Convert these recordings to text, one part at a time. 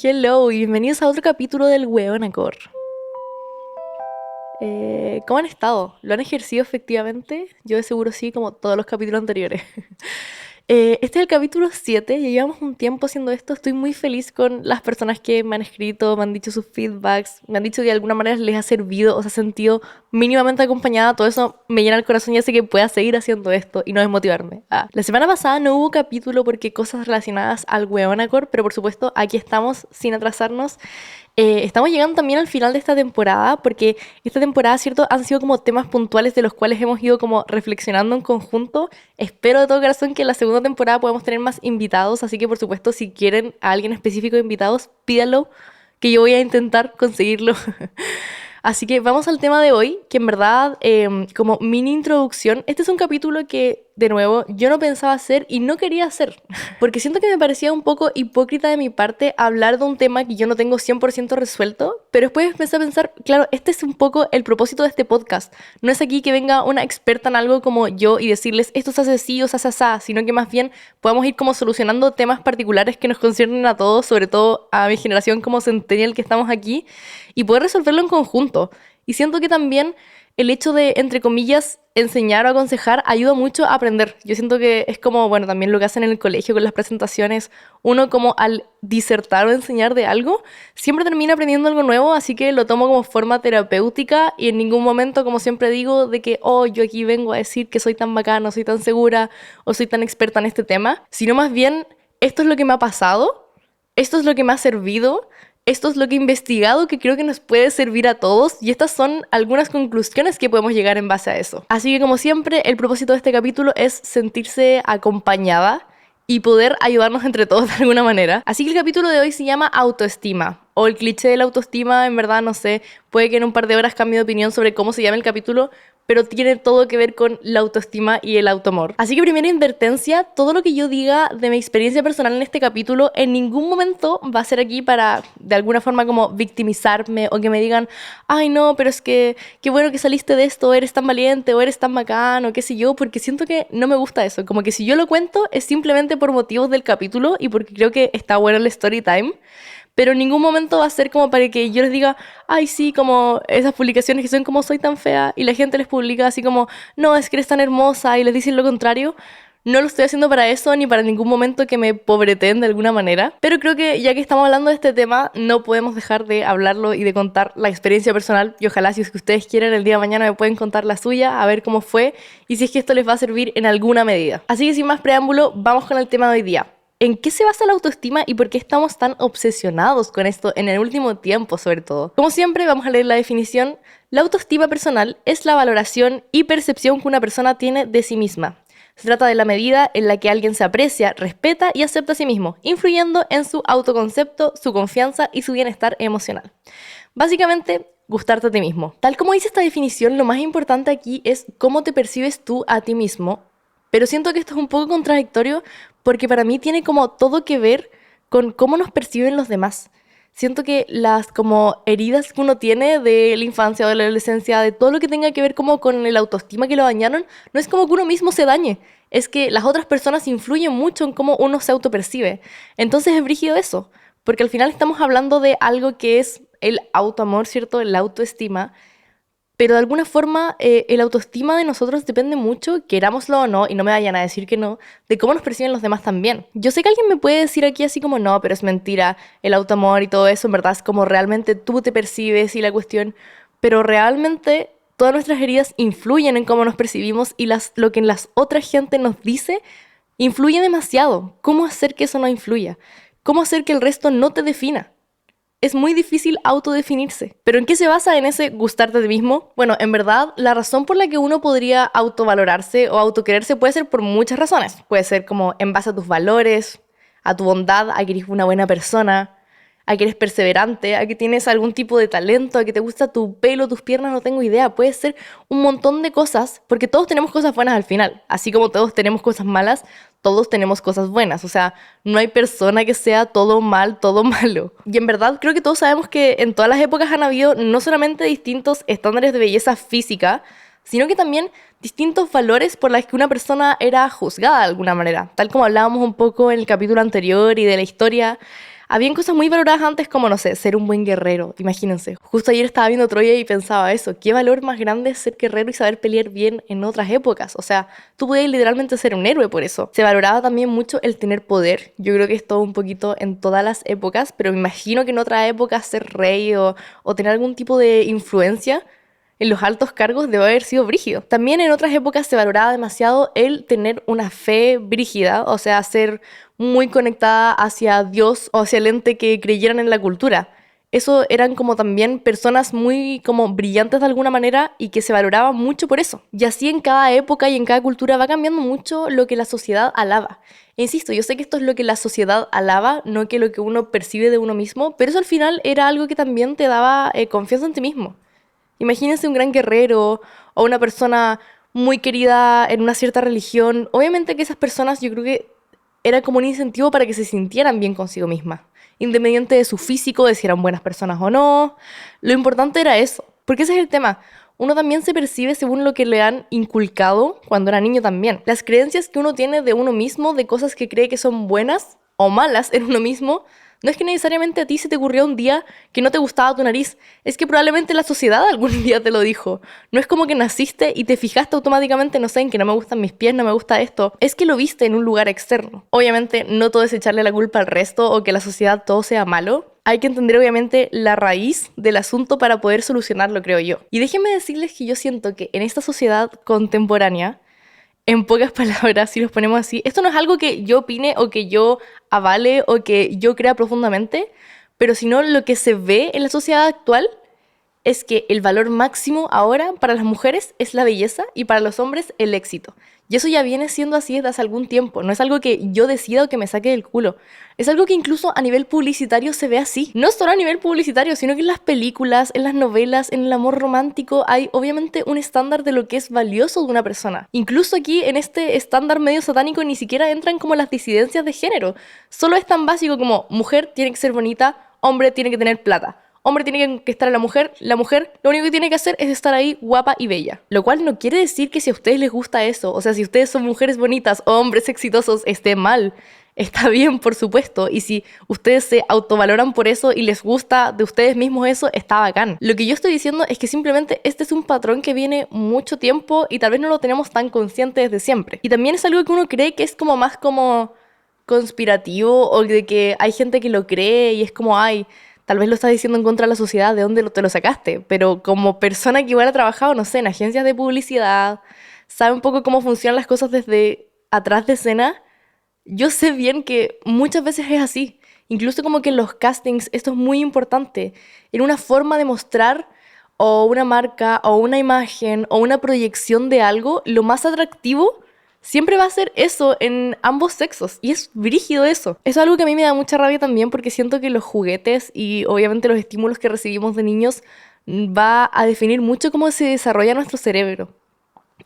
Hello y bienvenidos a otro capítulo del Weonacor. ¿Cómo han estado? ¿Lo han ejercido efectivamente? Yo de seguro sí, como todos los capítulos anteriores. Este es el capítulo 7, ya llevamos un tiempo haciendo esto. Estoy muy feliz con las personas que me han escrito, me han dicho sus feedbacks, me han dicho que de alguna manera les ha servido o se ha sentido mínimamente acompañada. Todo eso me llena el corazón y hace que pueda seguir haciendo esto y no desmotivarme. La semana pasada no hubo capítulo porque cosas relacionadas al Weonacor, pero por supuesto aquí estamos sin atrasarnos. Estamos llegando también al final de esta temporada, porque esta temporada, ¿cierto? Han sido como temas puntuales de los cuales hemos ido como reflexionando en conjunto. Espero de todo corazón que en la segunda temporada podamos tener más invitados, así que por supuesto si quieren a alguien específico de invitados, pídanlo, que yo voy a intentar conseguirlo. Así que vamos al tema de hoy, que en verdad, como mini introducción, este es un capítulo que, de nuevo, yo no pensaba hacer y no quería hacer, porque siento que me parecía un poco hipócrita de mi parte hablar de un tema que yo no tengo 100% resuelto, pero después empecé a pensar, claro, este es un poco el propósito de este podcast. No es aquí que venga una experta en algo como yo y decirles esto se hace así o se hace así, sino que más bien podamos ir como solucionando temas particulares que nos conciernen a todos, sobre todo a mi generación como centennial que estamos aquí, y poder resolverlo en conjunto. Y siento que también el hecho de, entre comillas, enseñar o aconsejar ayuda mucho a aprender. Yo siento que es como, bueno, también lo que hacen en el colegio con las presentaciones, uno como al disertar o enseñar de algo, siempre termina aprendiendo algo nuevo, así que lo tomo como forma terapéutica y en ningún momento, como siempre digo, de que, oh, yo aquí vengo a decir que soy tan bacana, soy tan segura o soy tan experta en este tema, sino más bien, esto es lo que me ha pasado, esto es lo que me ha servido, esto es lo que he investigado que creo que nos puede servir a todos y estas son algunas conclusiones que podemos llegar en base a eso. Así que como siempre, el propósito de este capítulo es sentirse acompañada y poder ayudarnos entre todos de alguna manera. Así que el capítulo de hoy se llama autoestima. O el cliché de la autoestima, en verdad, no sé, puede que en un par de horas cambie de opinión sobre cómo se llama el capítulo, pero tiene todo que ver con la autoestima y el autoamor. Así que primera advertencia, todo lo que yo diga de mi experiencia personal en este capítulo en ningún momento va a ser aquí para de alguna forma como victimizarme o que me digan, ay no, pero es que qué bueno que saliste de esto, eres tan valiente o eres tan bacán o qué sé yo, porque siento que no me gusta eso, como que si yo lo cuento es simplemente por motivos del capítulo y porque creo que está bueno el story time, pero en ningún momento va a ser como para que yo les diga, ay, sí, como esas publicaciones que son como soy tan fea y la gente les publica así como, no, es que eres tan hermosa y les dicen lo contrario. No lo estoy haciendo para eso ni para ningún momento que me pobreten de alguna manera, pero creo que ya que estamos hablando de este tema, no podemos dejar de hablarlo y de contar la experiencia personal y ojalá si es que ustedes quieren el día de mañana me pueden contar la suya, a ver cómo fue y si es que esto les va a servir en alguna medida. Así que sin más preámbulo, vamos con el tema de hoy día. ¿En qué se basa la autoestima y por qué estamos tan obsesionados con esto en el último tiempo, sobre todo? Como siempre, vamos a leer la definición. La autoestima personal es la valoración y percepción que una persona tiene de sí misma. Se trata de la medida en la que alguien se aprecia, respeta y acepta a sí mismo, influyendo en su autoconcepto, su confianza y su bienestar emocional. Básicamente, gustarte a ti mismo. Tal como dice esta definición, lo más importante aquí es cómo te percibes tú a ti mismo, pero siento que esto es un poco contradictorio porque para mí tiene como todo que ver con cómo nos perciben los demás. Siento que las como heridas que uno tiene de la infancia o de la adolescencia, de todo lo que tenga que ver como con el autoestima que lo dañaron, no es como que uno mismo se dañe, es que las otras personas influyen mucho en cómo uno se autopercibe. Entonces es brígido eso, porque al final estamos hablando de algo que es el autoamor, ¿cierto? La autoestima, pero de alguna forma el autoestima de nosotros depende mucho, querámoslo o no, y no me vayan a decir que no, de cómo nos perciben los demás también. Yo sé que alguien me puede decir aquí así como no, pero es mentira, el autoamor y todo eso, en verdad es como realmente tú te percibes y la cuestión, pero realmente todas nuestras heridas influyen en cómo nos percibimos y lo que las otras gente nos dice influye demasiado. ¿Cómo hacer que eso no influya? ¿Cómo hacer que el resto no te defina? Es muy difícil autodefinirse. ¿Pero en qué se basa en ese gustarte de ti mismo? Bueno, en verdad, la razón por la que uno podría autovalorarse o autoquererse puede ser por muchas razones. Puede ser como en base a tus valores, a tu bondad, a que eres una buena persona, a que eres perseverante, a que tienes algún tipo de talento, a que te gusta tu pelo, tus piernas, no tengo idea. Puede ser un montón de cosas, porque todos tenemos cosas buenas al final. Así como todos tenemos cosas malas, todos tenemos cosas buenas. O sea, no hay persona que sea todo mal, todo malo. Y en verdad creo que todos sabemos que en todas las épocas han habido no solamente distintos estándares de belleza física, sino que también distintos valores por los que una persona era juzgada de alguna manera. Tal como hablábamos un poco en el capítulo anterior y de la historia, Habían cosas muy valoradas antes como, no sé, ser un buen guerrero, imagínense. Justo ayer estaba viendo Troya y pensaba eso, ¿qué valor más grande es ser guerrero y saber pelear bien en otras épocas? O sea, tú podías literalmente ser un héroe por eso. Se valoraba también mucho el tener poder. Yo creo que es todo un poquito en todas las épocas, pero me imagino que en otras épocas ser rey o tener algún tipo de influencia en los altos cargos debe haber sido brígido. También en otras épocas se valoraba demasiado el tener una fe brígida, o sea, ser muy conectada hacia Dios o hacia el ente que creyeran en la cultura. Eso eran como también personas muy como brillantes de alguna manera y que se valoraban mucho por eso. Y así en cada época y en cada cultura va cambiando mucho lo que la sociedad alaba. E insisto, yo sé que esto es lo que la sociedad alaba, no que lo que uno percibe de uno mismo, pero eso al final era algo que también te daba confianza en ti mismo. Imagínense un gran guerrero o una persona muy querida en una cierta religión. Obviamente que esas personas yo creo que era como un incentivo para que se sintieran bien consigo mismas, independiente de su físico, de si eran buenas personas o no. Lo importante era eso, porque ese es el tema. Uno también se percibe según lo que le han inculcado cuando era niño también. Las creencias que uno tiene de uno mismo, de cosas que cree que son buenas o malas en uno mismo, no es que necesariamente a ti se te ocurrió un día que no te gustaba tu nariz, es que probablemente la sociedad algún día te lo dijo. No es como que naciste y te fijaste automáticamente, no sé, en que no me gustan mis pies, no me gusta esto. Es que lo viste en un lugar externo. Obviamente no todo es echarle la culpa al resto o que la sociedad todo sea malo. Hay que entender obviamente la raíz del asunto para poder solucionarlo, creo yo. Y déjenme decirles que yo siento que en esta sociedad contemporánea, en pocas palabras, si los ponemos así, esto no es algo que yo opine o que yo avale o que yo crea profundamente, pero sino lo que se ve en la sociedad actual es que el valor máximo ahora para las mujeres es la belleza y para los hombres el éxito. Y eso ya viene siendo así desde hace algún tiempo. No es algo que yo decida o que me saque del culo. Es algo que incluso a nivel publicitario se ve así. No solo a nivel publicitario, sino que en las películas, en las novelas, en el amor romántico, hay obviamente un estándar de lo que es valioso de una persona. Incluso aquí en este estándar medio satánico ni siquiera entran como las disidencias de género. Solo es tan básico como mujer tiene que ser bonita, hombre tiene que tener plata. Hombre tiene que estar a la mujer lo único que tiene que hacer es estar ahí guapa y bella. Lo cual no quiere decir que si a ustedes les gusta eso, o sea, si ustedes son mujeres bonitas o hombres exitosos, esté mal. Está bien, por supuesto, y si ustedes se autovaloran por eso y les gusta de ustedes mismos eso, está bacán. Lo que yo estoy diciendo es que simplemente este es un patrón que viene mucho tiempo y tal vez no lo tenemos tan consciente desde siempre. Y también es algo que uno cree que es como más como conspirativo o de que hay gente que lo cree y es como, ay, tal vez lo estás diciendo en contra de la sociedad, ¿de dónde te lo sacaste? Pero como persona que igual ha trabajado, no sé, en agencias de publicidad, sabe un poco cómo funcionan las cosas desde atrás de escena, yo sé bien que muchas veces es así. Incluso como que en los castings esto es muy importante. En una forma de mostrar o una marca o una imagen o una proyección de algo, lo más atractivo siempre va a ser eso en ambos sexos. Y es brígido eso. Es algo que a mí me da mucha rabia también porque siento que los juguetes y obviamente los estímulos que recibimos de niños va a definir mucho cómo se desarrolla nuestro cerebro.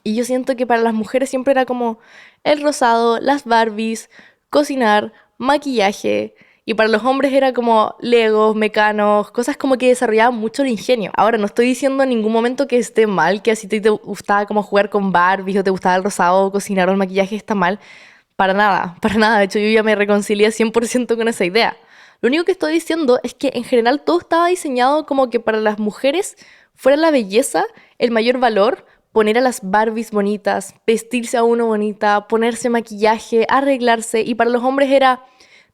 Y yo siento que para las mujeres siempre era como el rosado, las Barbies, cocinar, maquillaje. Y para los hombres era como Legos, mecanos, cosas como que desarrollaban mucho el ingenio. Ahora, no estoy diciendo en ningún momento que esté mal, que así te gustaba como jugar con Barbies o te gustaba el rosado, cocinar o el maquillaje está mal. Para nada, para nada. De hecho, yo ya me reconcilié 100% con esa idea. Lo único que estoy diciendo es que en general todo estaba diseñado como que para las mujeres fuera la belleza el mayor valor, poner a las Barbies bonitas, vestirse a uno bonita, ponerse maquillaje, arreglarse, y para los hombres era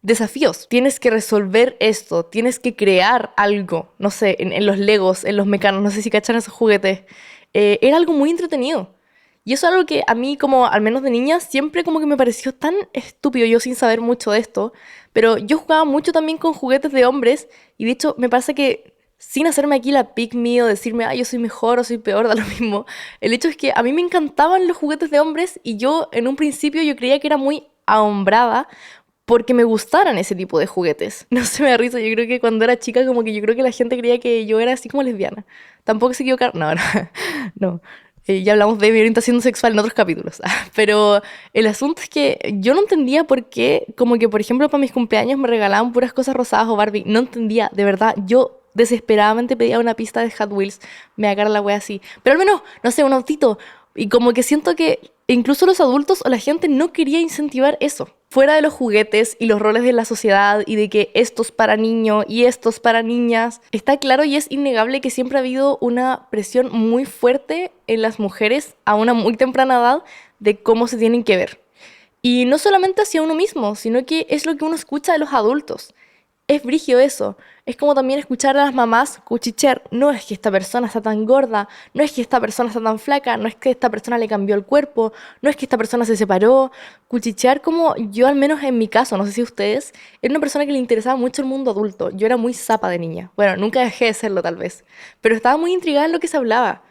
desafíos. Tienes que resolver esto, tienes que crear algo, no sé, en los Legos, en los mecanos, no sé si cachan esos juguetes. Era algo muy entretenido. Y eso es algo que a mí, como al menos de niña, siempre como que me pareció tan estúpido, yo sin saber mucho de esto. Pero yo jugaba mucho también con juguetes de hombres, y de hecho me pasa que sin hacerme aquí la pick me o decirme, yo soy mejor o soy peor, da lo mismo. El hecho es que a mí me encantaban los juguetes de hombres y yo en un principio yo creía que era muy ahombrada porque me gustaran ese tipo de juguetes. No se me da risa, yo creo que cuando era chica como que yo creo que la gente creía que yo era así como lesbiana. Tampoco se equivocaron, no, no, no. Ya hablamos de mi orientación sexual en otros capítulos. Pero el asunto es que yo no entendía por qué, como que por ejemplo para mis cumpleaños me regalaban puras cosas rosadas o Barbie. No entendía, de verdad, yo desesperadamente pedía una pista de Hot Wheels, me agarra la wea así. Pero al menos, no sé, un autito. Y como que siento que incluso los adultos o la gente no quería incentivar eso. Fuera de los juguetes y los roles de la sociedad y de que esto es para niños y esto es para niñas, está claro y es innegable que siempre ha habido una presión muy fuerte en las mujeres a una muy temprana edad de cómo se tienen que ver. Y no solamente hacia uno mismo, sino que es lo que uno escucha de los adultos. Es brígido eso. Es como también escuchar a las mamás cuchichear. No es que esta persona está tan gorda, no es que esta persona está tan flaca, no es que esta persona le cambió el cuerpo, no es que esta persona se separó. Cuchichear como yo, al menos en mi caso, no sé si ustedes, era una persona que le interesaba mucho el mundo adulto. Yo era muy zapa de niña. Bueno, nunca dejé de serlo tal vez. Pero estaba muy intrigada en lo que se hablaba.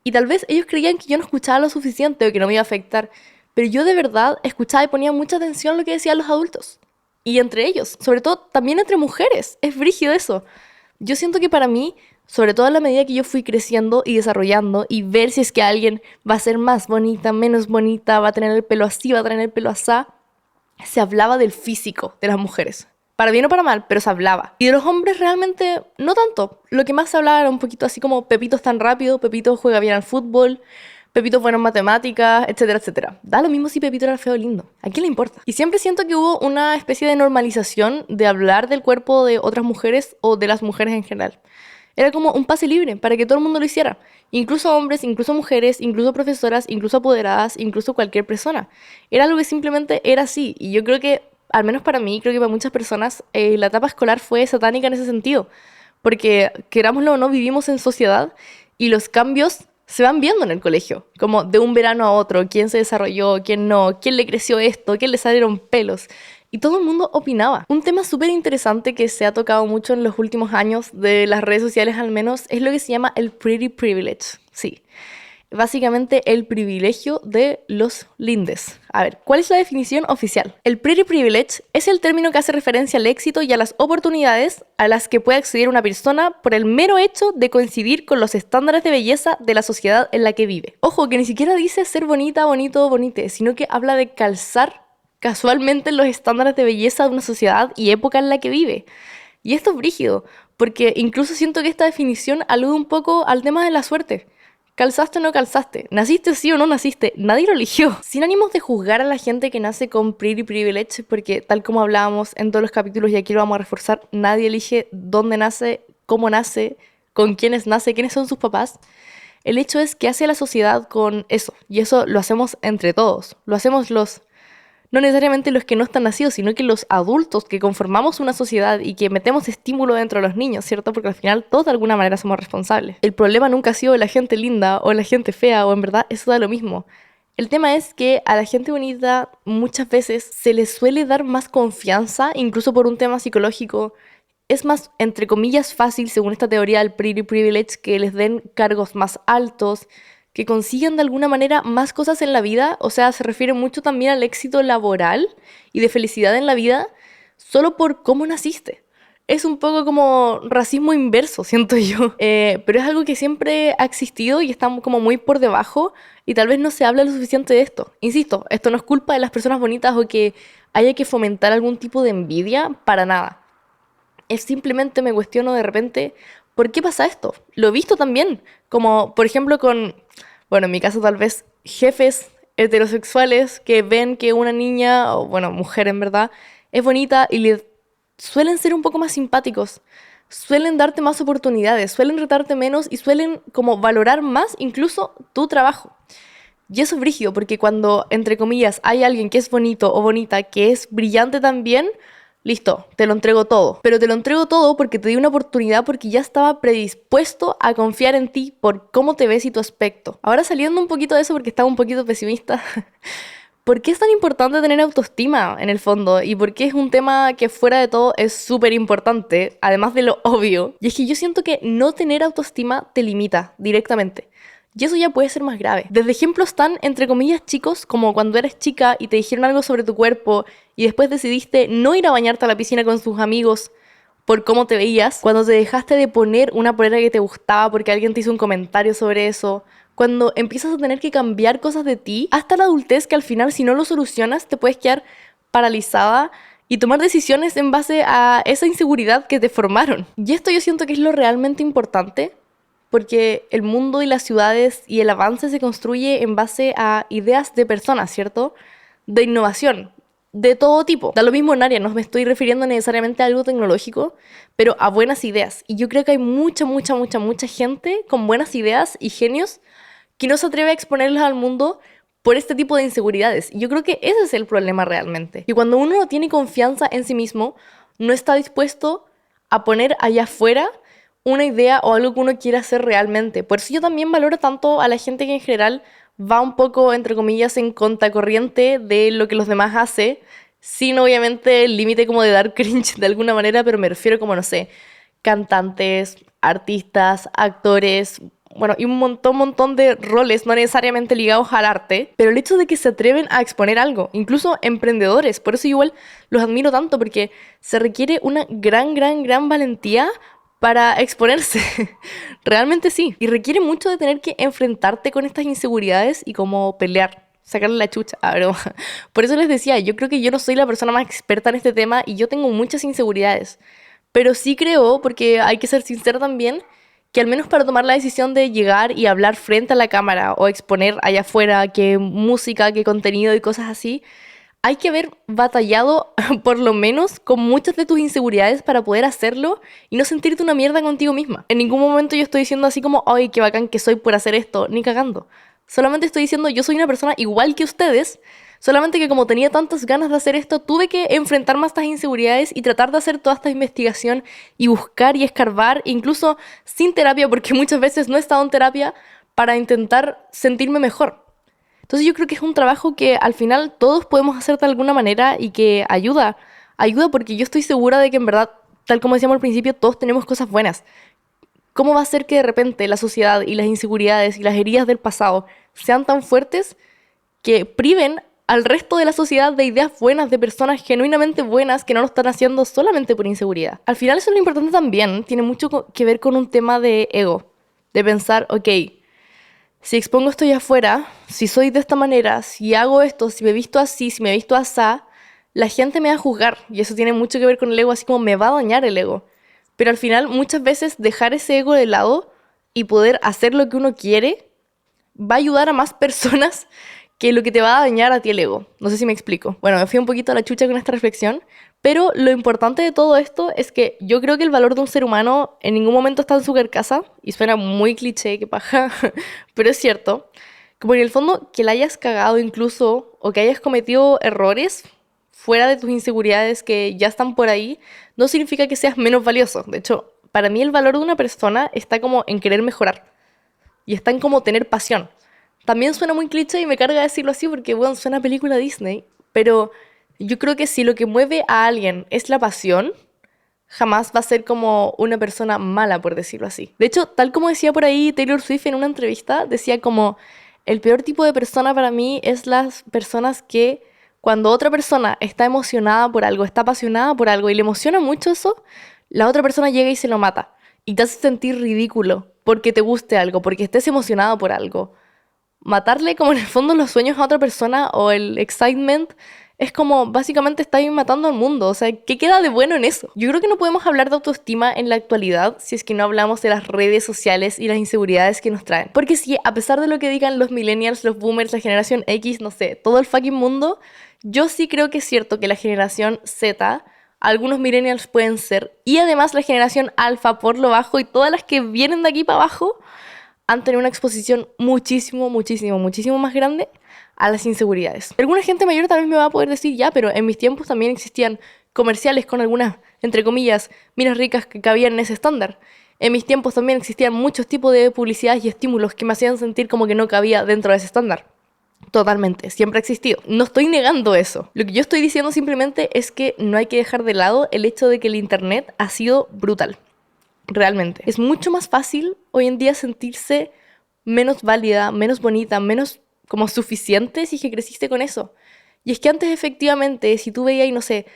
Y tal vez ellos creían que yo no escuchaba lo suficiente o que no me iba a afectar. Pero yo de verdad escuchaba y ponía mucha atención a lo que decían los adultos. Y entre ellos, sobre todo también entre mujeres. Es brígido eso. Yo siento que para mí, sobre todo a la medida que yo fui creciendo y desarrollando y ver si es que alguien va a ser más bonita, menos bonita, va a tener el pelo así, va a tener el pelo asá, se hablaba del físico de las mujeres. Para bien o para mal, pero se hablaba. Y de los hombres realmente no tanto. Lo que más se hablaba era un poquito así como Pepito es tan rápido, Pepito juega bien al fútbol, Pepito es bueno en matemáticas, etcétera, etcétera. Da lo mismo si Pepito era feo o lindo. ¿A quién le importa? Y siempre siento que hubo una especie de normalización de hablar del cuerpo de otras mujeres o de las mujeres en general. Era como un pase libre para que todo el mundo lo hiciera. Incluso hombres, incluso mujeres, incluso profesoras, incluso apoderadas, incluso cualquier persona. Era algo que simplemente era así. Y yo creo que, al menos para mí, creo que para muchas personas, la etapa escolar fue satánica en ese sentido. Porque, querámoslo o no, vivimos en sociedad y los cambios se van viendo en el colegio. Como de un verano a otro, quién se desarrolló, quién no, quién le creció esto, quién le salieron pelos. Y todo el mundo opinaba. Un tema súper interesante que se ha tocado mucho en los últimos años, de las redes sociales al menos, es lo que se llama el pretty privilege. Sí, básicamente el privilegio de los lindes. A ver, ¿cuál es la definición oficial? El pretty privilege es el término que hace referencia al éxito y a las oportunidades a las que puede acceder una persona por el mero hecho de coincidir con los estándares de belleza de la sociedad en la que vive. Ojo, que ni siquiera dice ser bonita, bonito o bonite, sino que habla de calzar casualmente en los estándares de belleza de una sociedad y época en la que vive. Y esto es brígido, porque incluso siento que esta definición alude un poco al tema de la suerte. ¿Calzaste o no calzaste? ¿Naciste sí o no naciste? Nadie lo eligió. Sin ánimos de juzgar a la gente que nace con pretty privilege, porque tal como hablábamos en todos los capítulos y aquí lo vamos a reforzar, nadie elige dónde nace, cómo nace, con quiénes nace, quiénes son sus papás. El hecho es que hace la sociedad con eso, y eso lo hacemos entre todos. Lo hacemos no necesariamente los que no están nacidos, sino que los adultos que conformamos una sociedad y que metemos estímulo dentro de los niños, ¿cierto? Porque al final todos de alguna manera somos responsables. El problema nunca ha sido la gente linda o la gente fea, o en verdad eso da lo mismo. El tema es que a la gente bonita muchas veces se les suele dar más confianza, incluso por un tema psicológico. Es más, entre comillas, fácil, según esta teoría del pretty privilege, que les den cargos más altos, que consigan de alguna manera más cosas en la vida. O sea, se refiere mucho también al éxito laboral y de felicidad en la vida solo por cómo naciste. Es un poco como racismo inverso, siento yo. Pero es algo que siempre ha existido y está como muy por debajo y tal vez no se habla lo suficiente de esto. Insisto, esto no es culpa de las personas bonitas o que haya que fomentar algún tipo de envidia, para nada. Es simplemente me cuestiono de repente, ¿por qué pasa esto? Lo he visto también, como por ejemplo con, bueno, en mi caso tal vez, jefes heterosexuales que ven que una niña, o bueno, mujer en verdad, es bonita y le suelen ser un poco más simpáticos, suelen darte más oportunidades, suelen retarte menos y suelen como valorar más incluso tu trabajo. Y eso es brígido, porque cuando, entre comillas, hay alguien que es bonito o bonita, que es brillante también, listo, te lo entrego todo. Pero te lo entrego todo porque te di una oportunidad, porque ya estaba predispuesto a confiar en ti por cómo te ves y tu aspecto. Ahora saliendo un poquito de eso porque estaba un poquito pesimista, ¿por qué es tan importante tener autoestima en el fondo? ¿Y por qué es un tema que fuera de todo es súper importante, además de lo obvio? Y es que yo siento que no tener autoestima te limita directamente. Y eso ya puede ser más grave. Desde ejemplos tan, entre comillas, chicos, como cuando eres chica y te dijeron algo sobre tu cuerpo y después decidiste no ir a bañarte a la piscina con tus amigos por cómo te veías, cuando te dejaste de poner una polera que te gustaba porque alguien te hizo un comentario sobre eso, cuando empiezas a tener que cambiar cosas de ti, hasta la adultez, que al final si no lo solucionas te puedes quedar paralizada y tomar decisiones en base a esa inseguridad que te formaron. Y esto yo siento que es lo realmente importante, porque el mundo y las ciudades y el avance se construye en base a ideas de personas, ¿cierto? De innovación. de todo tipo. Da lo mismo en área, no me estoy refiriendo necesariamente a algo tecnológico, pero a buenas ideas. Y yo creo que hay mucha gente con buenas ideas y genios que no se atreve a exponerlas al mundo por este tipo de inseguridades. Y yo creo que ese es el problema realmente. Y cuando uno no tiene confianza en sí mismo, no está dispuesto a poner allá afuera una idea o algo que uno quiera hacer realmente. Por eso yo también valoro tanto a la gente que en general va un poco, entre comillas, en contracorriente de lo que los demás hacen, sin obviamente el límite como de dar cringe de alguna manera, pero me refiero como, no sé, cantantes, artistas, actores, bueno, y un montón de roles no necesariamente ligados al arte, pero el hecho de que se atreven a exponer algo, incluso emprendedores, por eso igual los admiro tanto, porque se requiere una gran valentía para exponerse. Realmente sí. Y requiere mucho de tener que enfrentarte con estas inseguridades y como pelear, sacarle la chucha. Pero por eso les decía, yo creo que yo no soy la persona más experta en este tema y yo tengo muchas inseguridades. Pero sí creo, porque hay que ser sincero también, que al menos para tomar la decisión de llegar y hablar frente a la cámara o exponer allá afuera qué música, qué contenido y cosas así, hay que haber batallado por lo menos con muchas de tus inseguridades para poder hacerlo y no sentirte una mierda contigo misma. En ningún momento yo estoy diciendo así como, ay, qué bacán que soy por hacer esto, ni cagando. Solamente estoy diciendo, yo soy una persona igual que ustedes, solamente que como tenía tantas ganas de hacer esto, tuve que enfrentarme a estas inseguridades y tratar de hacer toda esta investigación y buscar y escarbar, incluso sin terapia, porque muchas veces no he estado en terapia, para intentar sentirme mejor. Entonces yo creo que es un trabajo que al final todos podemos hacer de alguna manera y que ayuda. Ayuda porque yo estoy segura de que en verdad, tal como decíamos al principio, todos tenemos cosas buenas. ¿Cómo va a ser que de repente la sociedad y las inseguridades y las heridas del pasado sean tan fuertes que priven al resto de la sociedad de ideas buenas, de personas genuinamente buenas que no lo están haciendo solamente por inseguridad? Al final eso es lo importante también, tiene mucho que ver con un tema de ego, de pensar, ok, si expongo esto allá afuera, si soy de esta manera, si hago esto, si me visto así, si me visto asá, la gente me va a juzgar. Y eso tiene mucho que ver con el ego, así como me va a dañar el ego. Pero al final, muchas veces, dejar ese ego de lado y poder hacer lo que uno quiere va a ayudar a más personas que lo que te va a dañar a ti el ego. No sé si me explico. Bueno, me fui un poquito a la chucha con esta reflexión, pero lo importante de todo esto es que yo creo que el valor de un ser humano en ningún momento está en su carcasa, y suena muy cliché, que paja, pero es cierto. Como en el fondo, que la hayas cagado incluso, o que hayas cometido errores fuera de tus inseguridades que ya están por ahí, no significa que seas menos valioso. De hecho, para mí el valor de una persona está como en querer mejorar, y está en como tener pasión. También suena muy cliché y me carga decirlo así porque, bueno, suena a película Disney, pero yo creo que si lo que mueve a alguien es la pasión, jamás va a ser como una persona mala, por decirlo así. De hecho, tal como decía por ahí Taylor Swift en una entrevista, decía como, el peor tipo de persona para mí es las personas que cuando otra persona está emocionada por algo, está apasionada por algo y le emociona mucho eso, la otra persona llega y se lo mata. Y te hace sentir ridículo porque te guste algo, porque estés emocionado por algo. Matarle como en el fondo los sueños a otra persona o el excitement es como básicamente estáis matando al mundo. O sea, ¿qué queda de bueno en eso? Yo creo que no podemos hablar de autoestima en la actualidad si es que no hablamos de las redes sociales y las inseguridades que nos traen. Porque si a pesar de lo que digan los millennials, los boomers, la generación X, no sé, todo el fucking mundo, yo sí creo que es cierto que la generación Z, algunos millennials pueden ser, y además la generación alfa por lo bajo y todas las que vienen de aquí para abajo, han tenido una exposición muchísimo más grande a las inseguridades. Alguna gente mayor tal vez me va a poder decir, ya, pero en mis tiempos también existían comerciales con algunas, entre comillas, minas ricas que cabían en ese estándar. En mis tiempos también existían muchos tipos de publicidades y estímulos que me hacían sentir como que no cabía dentro de ese estándar. Totalmente, siempre ha existido. No estoy negando eso. Lo que yo estoy diciendo simplemente es que no hay que dejar de lado el hecho de que el internet ha sido brutal. Realmente. Es mucho más fácil hoy en día sentirse menos válida, menos bonita, menos como suficiente si es que creciste con eso. Y es que antes efectivamente, si tú veías, no sé,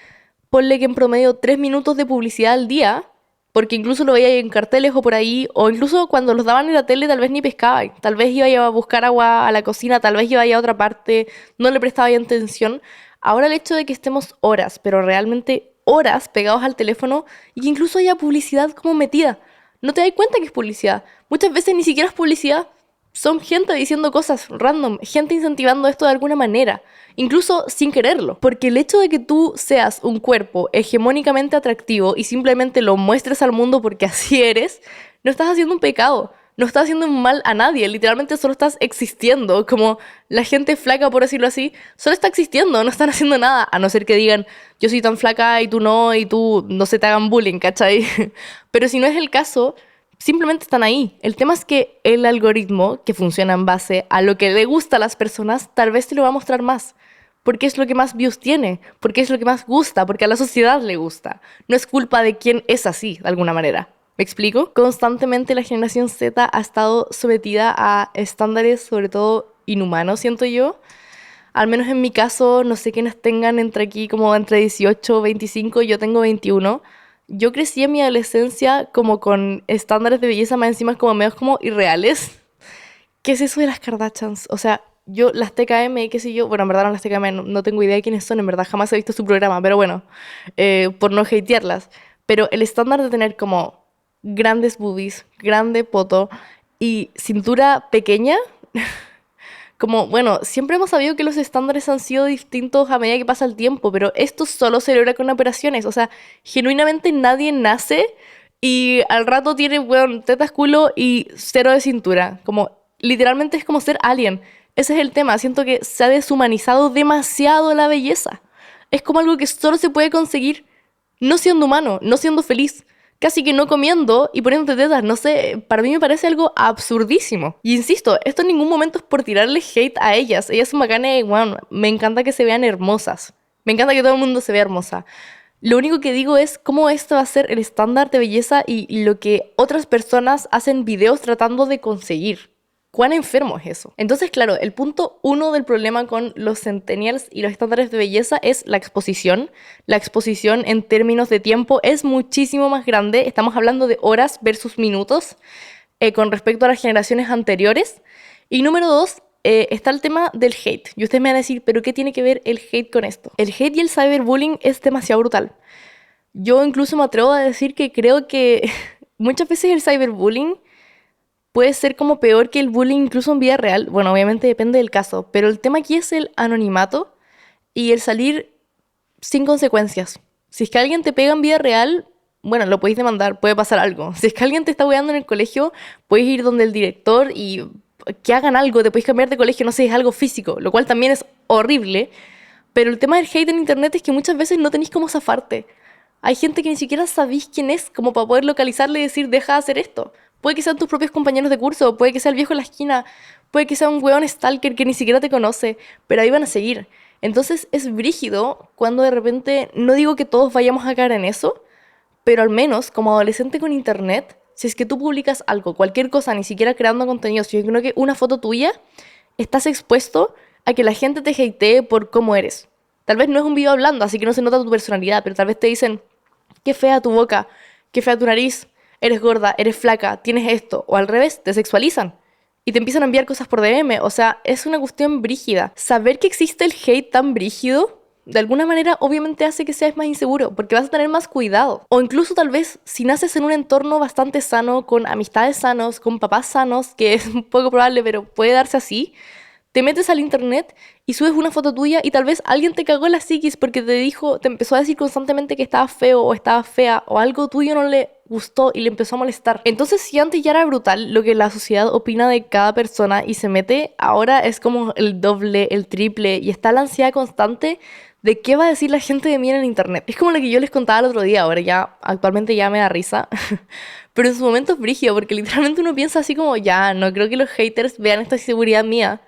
ponle que en promedio 3 minutos de publicidad al día, porque incluso lo veías en carteles o por ahí, o incluso cuando los daban en la tele tal vez ni pescabas, tal vez iba a buscar agua a la cocina, tal vez iba a otra parte, no le prestaba atención. Ahora el hecho de que estemos horas, pero realmente horas pegados al teléfono y que incluso haya publicidad como metida, no te das cuenta que es publicidad. Muchas veces ni siquiera es publicidad, son gente diciendo cosas random, gente incentivando esto de alguna manera, incluso sin quererlo. Porque el hecho de que tú seas un cuerpo hegemónicamente atractivo y simplemente lo muestres al mundo porque así eres, no estás haciendo un pecado. No estás haciendo un mal a nadie, literalmente solo estás existiendo, como la gente flaca, por decirlo así, solo está existiendo, no están haciendo nada, a no ser que digan, yo soy tan flaca y tú no se te hagan bullying, ¿cachai? Pero si no es el caso, simplemente están ahí. El tema es que el algoritmo, que funciona en base a lo que le gusta a las personas, tal vez te lo va a mostrar más. Porque es lo que más views tiene, porque es lo que más gusta, porque a la sociedad le gusta. No es culpa de quién es así, de alguna manera. ¿Me explico? Constantemente la generación Z ha estado sometida a estándares, sobre todo inhumanos, siento yo. Al menos en mi caso, no sé quiénes tengan entre aquí como entre 18 o 25, yo tengo 21. Yo crecí en mi adolescencia como con estándares de belleza más encima como medios como irreales. ¿Qué es eso de las Kardashians? O sea, yo las TKM, qué sé yo, bueno, en verdad no las TKM, no tengo idea de quiénes son, en verdad jamás he visto su programa, pero bueno, por no hatearlas. Pero el estándar de tener como grandes boobies, grande poto y cintura pequeña, como, bueno, siempre hemos sabido que los estándares han sido distintos a medida que pasa el tiempo, pero esto solo se logra con operaciones. O sea, genuinamente nadie nace y al rato tiene, bueno, tetas, culo y cero de cintura. Como, literalmente es como ser alien. Ese es el tema. Siento que se ha deshumanizado demasiado la belleza. Es como algo que solo se puede conseguir no siendo humano, no siendo feliz, casi que no comiendo y poniéndote tetas, no sé, para mí me parece algo absurdísimo. Y insisto, esto en ningún momento es por tirarle hate a ellas. Ellas son bacanas y, bueno, me encanta que se vean hermosas. Me encanta que todo el mundo se vea hermosa. Lo único que digo es cómo esto va a ser el estándar de belleza y lo que otras personas hacen videos tratando de conseguir. ¿Cuán enfermo es eso? Entonces, claro, el punto uno del problema con los centennials y los estándares de belleza es la exposición. La exposición en términos de tiempo es muchísimo más grande. Estamos hablando de horas versus minutos con respecto a las generaciones anteriores. Y número dos, está el tema del hate. Y ustedes me van a decir, ¿pero qué tiene que ver el hate con esto? El hate y el cyberbullying es demasiado brutal. Yo incluso me atrevo a decir que creo que muchas veces el cyberbullying puede ser como peor que el bullying incluso en vida real. Bueno, obviamente depende del caso, pero el tema aquí es el anonimato y el salir sin consecuencias. Si es que alguien te pega en vida real, bueno, lo podéis demandar, puede pasar algo. Si es que alguien te está weando en el colegio, puedes ir donde el director y que hagan algo, te podéis cambiar de colegio, no sé, es algo físico, lo cual también es horrible. Pero el tema del hate en internet es que muchas veces no tenéis cómo zafarte. Hay gente que ni siquiera sabéis quién es, como para poder localizarle y decir, deja de hacer esto. Puede que sean tus propios compañeros de curso, puede que sea el viejo en la esquina, puede que sea un weón stalker que ni siquiera te conoce, pero ahí van a seguir. Entonces es brígido cuando de repente, no digo que todos vayamos a caer en eso, pero al menos como adolescente con internet, si es que tú publicas algo, cualquier cosa, ni siquiera creando contenido, si yo creo que una foto tuya, estás expuesto a que la gente te hatee por cómo eres. Tal vez no es un video hablando, así que no se nota tu personalidad, pero tal vez te dicen, qué fea tu boca, qué fea tu nariz, eres gorda, eres flaca, tienes esto, o al revés, te sexualizan y te empiezan a enviar cosas por DM, o sea, es una cuestión brígida. Saber que existe el hate tan brígido, de alguna manera obviamente hace que seas más inseguro, porque vas a tener más cuidado. O incluso tal vez si naces en un entorno bastante sano, con amistades sanos, con papás sanos, que es un poco probable, pero puede darse así, te metes al internet y subes una foto tuya y tal vez alguien te cagó la psiquis porque te dijo, te empezó a decir constantemente que estabas feo o estabas fea o algo tuyo no le gustó y le empezó a molestar. Entonces, si antes ya era brutal lo que la sociedad opina de cada persona y se mete, ahora es como el doble, el triple y está la ansiedad constante de qué va a decir la gente de mí en el internet. Es como lo que yo les contaba el otro día, ahora ya actualmente ya me da risa. Pero en su momento es brígido porque literalmente uno piensa así como, ya, no creo que los haters vean esta inseguridad mía.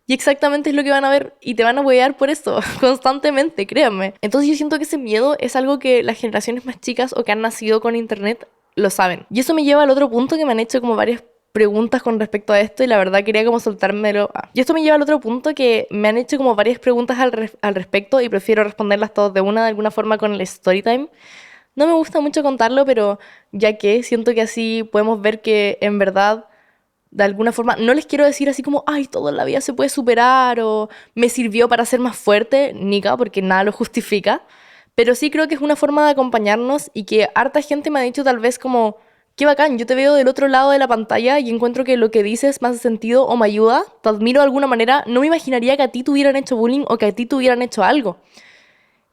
Y exactamente es lo que van a ver y te van a huear por eso, constantemente, créanme. Entonces yo siento que ese miedo es algo que las generaciones más chicas o que han nacido con internet lo saben. Y eso me lleva al otro punto que me han hecho como varias preguntas con respecto a esto y la verdad quería como soltármelo. Y esto me lleva al otro punto que me han hecho como varias preguntas al respecto y prefiero responderlas todas de alguna forma con el story time. No me gusta mucho contarlo, pero ya que siento que así podemos ver que en verdad de alguna forma, no les quiero decir así como, ay, todo en la vida se puede superar o me sirvió para ser más fuerte, nica, porque nada lo justifica, pero sí creo que es una forma de acompañarnos y que harta gente me ha dicho tal vez como, qué bacán, yo te veo del otro lado de la pantalla y encuentro que lo que dices me hace sentido o me ayuda, te admiro de alguna manera, no me imaginaría que a ti te hubieran hecho bullying o que a ti te hubieran hecho algo.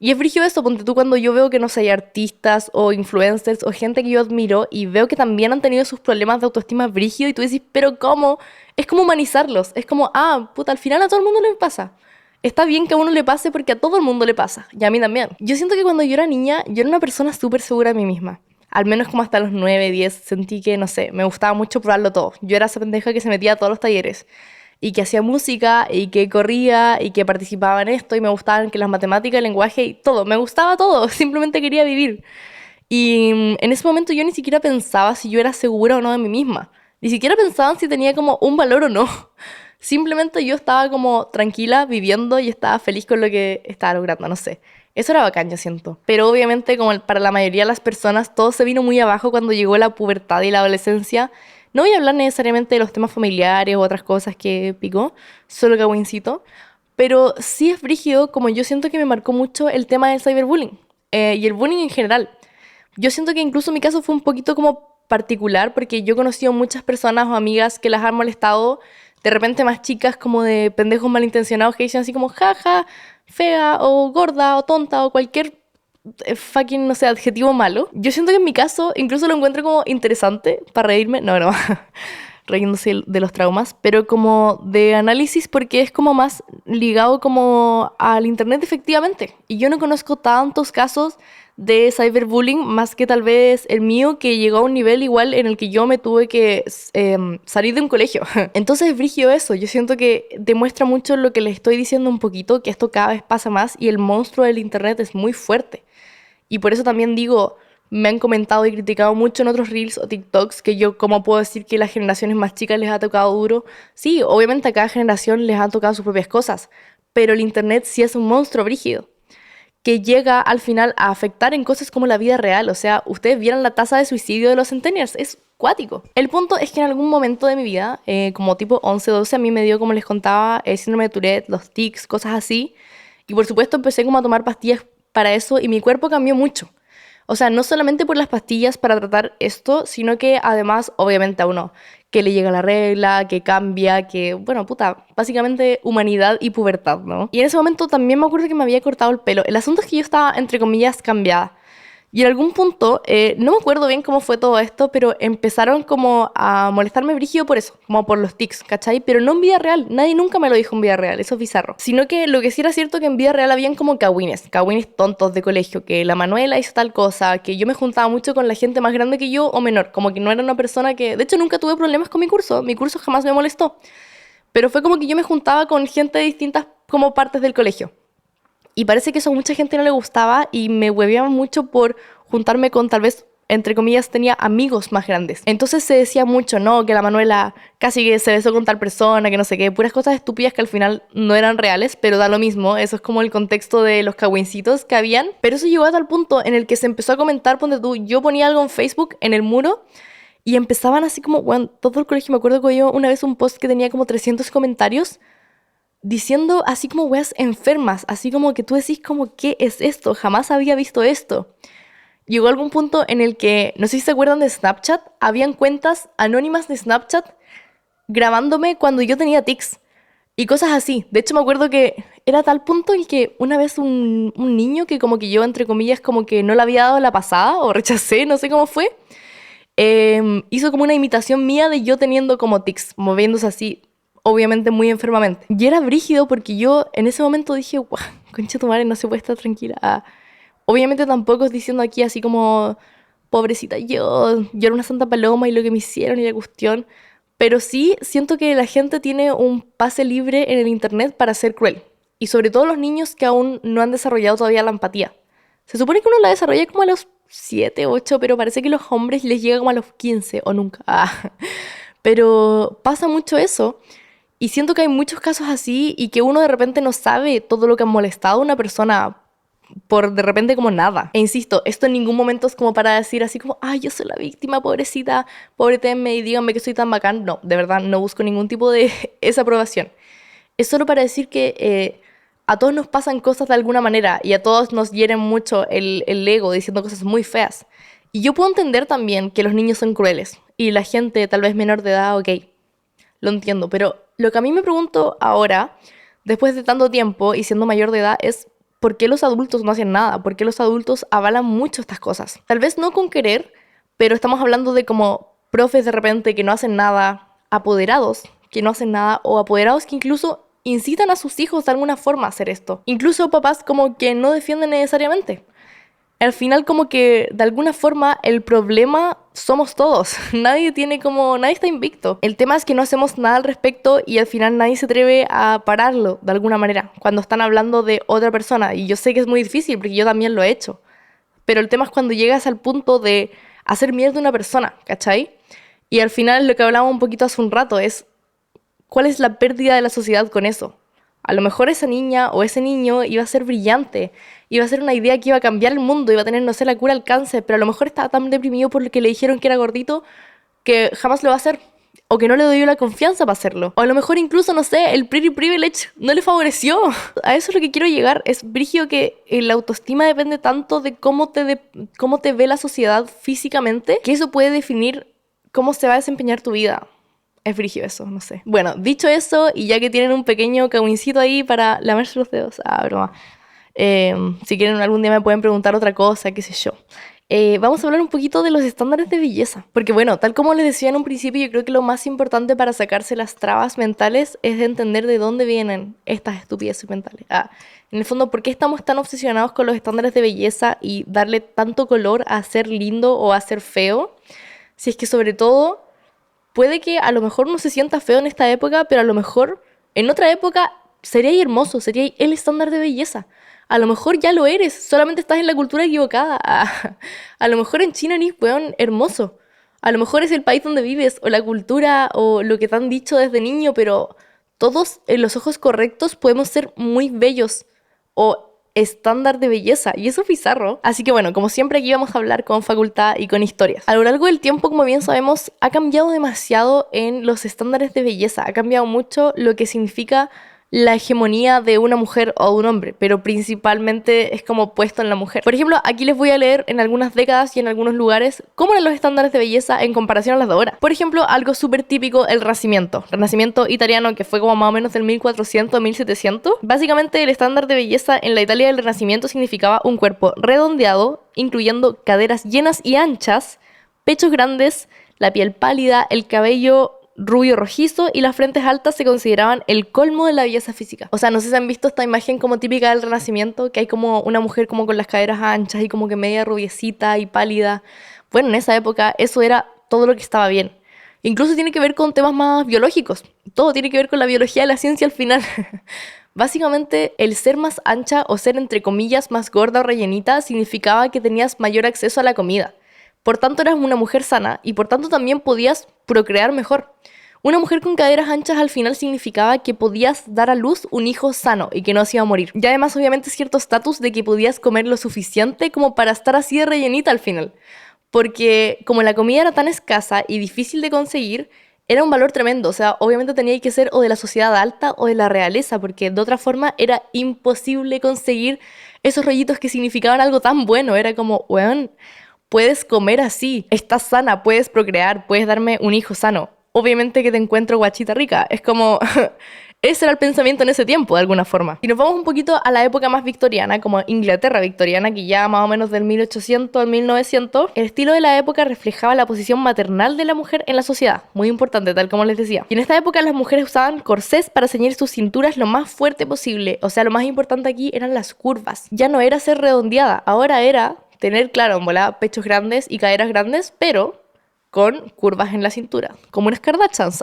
Y es brígido eso, ponte tú cuando yo veo que, no sé, hay artistas o influencers o gente que yo admiro y veo que también han tenido sus problemas de autoestima brígido y tú dices, pero ¿cómo? Es como humanizarlos, es como, ah, puta, al final a todo el mundo le pasa. Está bien que a uno le pase porque a todo el mundo le pasa, y a mí también. Yo siento que cuando yo era niña, yo era una persona súper segura de mí misma. Al menos como hasta los 9 10 sentí que, no sé, me gustaba mucho probarlo todo. Yo era esa pendeja que se metía a todos los talleres y que hacía música y que corría y que participaba en esto y me gustaban que las matemáticas, el lenguaje y todo, me gustaba todo, simplemente quería vivir. Y en ese momento yo ni siquiera pensaba si yo era segura o no de mí misma. Ni siquiera pensaba si tenía como un valor o no. Simplemente yo estaba como tranquila, viviendo y estaba feliz con lo que estaba logrando, no sé. Eso era bacán, yo siento. Pero obviamente, como para la mayoría de las personas, todo se vino muy abajo cuando llegó la pubertad y la adolescencia. No voy a hablar necesariamente de los temas familiares o otras cosas que picó, solo Cahuincito. Pero sí es brígido, como yo siento que me marcó mucho el tema del cyberbullying y el bullying en general. Yo siento que incluso mi caso fue un poquito como particular porque yo he conocido muchas personas o amigas que las han molestado, de repente más chicas como de pendejos malintencionados que dicen así como jaja, fea o gorda o tonta o cualquier fucking, no sé, adjetivo malo. Yo siento que en mi caso incluso lo encuentro como interesante para reírme, no, no, riéndose de los traumas, pero como de análisis porque es como más ligado como al internet efectivamente. Y yo no conozco tantos casos de cyberbullying más que tal vez el mío que llegó a un nivel igual en el que yo me tuve que salir de un colegio. Entonces es brígido eso, yo siento que demuestra mucho lo que les estoy diciendo un poquito, que esto cada vez pasa más y el monstruo del internet es muy fuerte. Y por eso también digo, me han comentado y criticado mucho en otros reels o TikToks que yo, ¿cómo puedo decir que las generaciones más chicas les ha tocado duro? Sí, obviamente a cada generación les han tocado sus propias cosas, pero el internet sí es un monstruo brígido que llega al final a afectar en cosas como la vida real. O sea, ustedes vieron la tasa de suicidio de los centennials, es cuático. El punto es que en algún momento de mi vida, como tipo 11 12 a mí me dio, como les contaba, síndrome de Tourette, los tics, cosas así. Y por supuesto empecé como a tomar pastillas para eso y mi cuerpo cambió mucho. O sea, no solamente por las pastillas para tratar esto, sino que además, obviamente a uno, que le llega la regla, que cambia, que, bueno, puta, básicamente humanidad y pubertad, ¿no? Y en ese momento también me acuerdo que me había cortado el pelo. El asunto es que yo estaba, entre comillas, cambiada. Y en algún punto, no me acuerdo bien cómo fue todo esto, pero empezaron como a molestarme brígido por eso, como por los tics, ¿cachai? Pero no en vida real, nadie nunca me lo dijo en vida real, eso es bizarro. Sino que lo que sí era cierto que en vida real habían como cagüines tontos de colegio, que la Manuela hizo tal cosa, que yo me juntaba mucho con la gente más grande que yo o menor, como que no era una persona que, de hecho nunca tuve problemas con mi curso jamás me molestó, pero fue como que yo me juntaba con gente de distintas como partes del colegio. Y parece que eso a mucha gente no le gustaba y me hueveaba mucho por juntarme con tal vez, entre comillas, tenía amigos más grandes. Entonces se decía mucho, ¿no? Que la Manuela casi que se besó con tal persona, que no sé qué, puras cosas estúpidas que al final no eran reales, pero da lo mismo. Eso es como el contexto de los cagüincitos que habían. Pero eso llegó a tal punto en el que se empezó a comentar, ponte tú, yo ponía algo en Facebook, en el muro, y empezaban así como, bueno, todo el colegio, me acuerdo que yo una vez un post que tenía como 300 comentarios, diciendo así como weas enfermas, así como que tú decís como, ¿qué es esto? Jamás había visto esto. Llegó algún punto en el que, no sé si se acuerdan de Snapchat, habían cuentas anónimas de Snapchat grabándome cuando yo tenía tics y cosas así. De hecho, me acuerdo que era tal punto en que una vez un niño que como que yo, entre comillas, como que no le había dado la pasada o rechacé, no sé cómo fue, hizo como una imitación mía de yo teniendo como tics, moviéndose así, obviamente muy enfermamente. Y era brígido porque yo en ese momento dije, guau, concha tu madre, no se puede estar tranquila. Obviamente tampoco es diciendo aquí así como, pobrecita, yo era una santa paloma y lo que me hicieron y la cuestión. Pero sí siento que la gente tiene un pase libre en el internet para ser cruel. Y sobre todo los niños que aún no han desarrollado todavía la empatía. Se supone que uno la desarrolla como a los 7 8 pero parece que a los hombres les llega como a los 15 o nunca. Pero pasa mucho eso. Y siento que hay muchos casos así y que uno de repente no sabe todo lo que ha molestado a una persona por de repente como nada. E insisto, esto en ningún momento es como para decir así como, ay, yo soy la víctima, pobrecita, pobretenme y díganme que soy tan bacán. No, de verdad, no busco ningún tipo de esa aprobación. Es solo para decir que a todos nos pasan cosas de alguna manera y a todos nos hieren mucho el ego diciendo cosas muy feas. Y yo puedo entender también que los niños son crueles y la gente tal vez menor de edad, ok, lo entiendo, pero lo que a mí me pregunto ahora, después de tanto tiempo y siendo mayor de edad, es ¿por qué los adultos no hacen nada? ¿Por qué los adultos avalan mucho estas cosas? Tal vez no con querer, pero estamos hablando de como profes de repente que no hacen nada, apoderados que no hacen nada o apoderados que incluso incitan a sus hijos de alguna forma a hacer esto. Incluso papás como que no defienden necesariamente. Al final como que de alguna forma el problema somos todos. Nadie está invicto. El tema es que no hacemos nada al respecto y al final nadie se atreve a pararlo de alguna manera cuando están hablando de otra persona. Y yo sé que es muy difícil porque yo también lo he hecho. Pero el tema es cuando llegas al punto de hacer mierda a una persona, ¿cachai? Y al final lo que hablábamos un poquito hace un rato es ¿cuál es la pérdida de la sociedad con eso? A lo mejor esa niña o ese niño iba a ser brillante, iba a ser una idea que iba a cambiar el mundo, iba a tener, no sé, la cura al cáncer, pero a lo mejor estaba tan deprimido por lo que le dijeron que era gordito que jamás lo va a hacer. O que no le dio la confianza para hacerlo. O a lo mejor incluso, no sé, el pretty privilege no le favoreció. A eso es lo que quiero llegar. Es brígido que la autoestima depende tanto de cómo te ve la sociedad físicamente, que eso puede definir cómo se va a desempeñar tu vida. Es frigio eso, no sé. Bueno, dicho eso, y ya que tienen un pequeño cagüincito ahí para lamerse los dedos, broma. Si quieren algún día me pueden preguntar otra cosa, qué sé yo. Vamos a hablar un poquito de los estándares de belleza. Porque bueno, tal como les decía en un principio, yo creo que lo más importante para sacarse las trabas mentales es entender de dónde vienen estas estupideces mentales. En el fondo, ¿por qué estamos tan obsesionados con los estándares de belleza y darle tanto color a ser lindo o a ser feo? Si es que sobre todo puede que a lo mejor no se sienta feo en esta época, pero a lo mejor en otra época sería hermoso, sería el estándar de belleza. A lo mejor ya lo eres, solamente estás en la cultura equivocada. A lo mejor en China eres weón hermoso. A lo mejor es el país donde vives, o la cultura, o lo que te han dicho desde niño, pero todos en los ojos correctos podemos ser muy bellos. O estándar de belleza, y eso es bizarro. Así que bueno, como siempre aquí vamos a hablar con facultad y con historias. A lo largo del tiempo, como bien sabemos, ha cambiado demasiado en los estándares de belleza, ha cambiado mucho lo que significa la hegemonía de una mujer o de un hombre, pero principalmente es como puesto en la mujer. Por ejemplo, aquí les voy a leer en algunas décadas y en algunos lugares cómo eran los estándares de belleza en comparación a las de ahora. Por ejemplo, algo súper típico, el Renacimiento italiano, que fue como más o menos del 1400 a 1700. Básicamente el estándar de belleza en la Italia del Renacimiento significaba un cuerpo redondeado, incluyendo caderas llenas y anchas, pechos grandes, la piel pálida, el cabello rubio rojizo y las frentes altas se consideraban el colmo de la belleza física. O sea, no sé si han visto esta imagen como típica del Renacimiento, que hay como una mujer como con las caderas anchas y como que media rubiecita y pálida. Bueno, en esa época eso era todo lo que estaba bien. Incluso tiene que ver con temas más biológicos. Todo tiene que ver con la biología de la ciencia al final. Básicamente, el ser más ancha o ser entre comillas más gorda o rellenita significaba que tenías mayor acceso a la comida. Por tanto, eras una mujer sana y por tanto también podías procrear mejor. Una mujer con caderas anchas al final significaba que podías dar a luz un hijo sano y que no se iba a morir. Y además, obviamente, cierto estatus de que podías comer lo suficiente como para estar así de rellenita al final. Porque como la comida era tan escasa y difícil de conseguir, era un valor tremendo. O sea, obviamente tenía que ser o de la sociedad alta o de la realeza, porque de otra forma era imposible conseguir esos rollitos que significaban algo tan bueno. Era como, weón, puedes comer así, estás sana, puedes procrear, puedes darme un hijo sano. Obviamente que te encuentro guachita rica. Es como, ese era el pensamiento en ese tiempo, de alguna forma. Si nos vamos un poquito a la época más victoriana, como Inglaterra victoriana, que ya más o menos del 1800 al 1900, el estilo de la época reflejaba la posición maternal de la mujer en la sociedad. Muy importante, tal como les decía. Y en esta época las mujeres usaban corsés para ceñir sus cinturas lo más fuerte posible. O sea, lo más importante aquí eran las curvas. Ya no era ser redondeada, ahora era tener, claro, en volada, pechos grandes y caderas grandes, pero con curvas en la cintura, como unas Kardashians.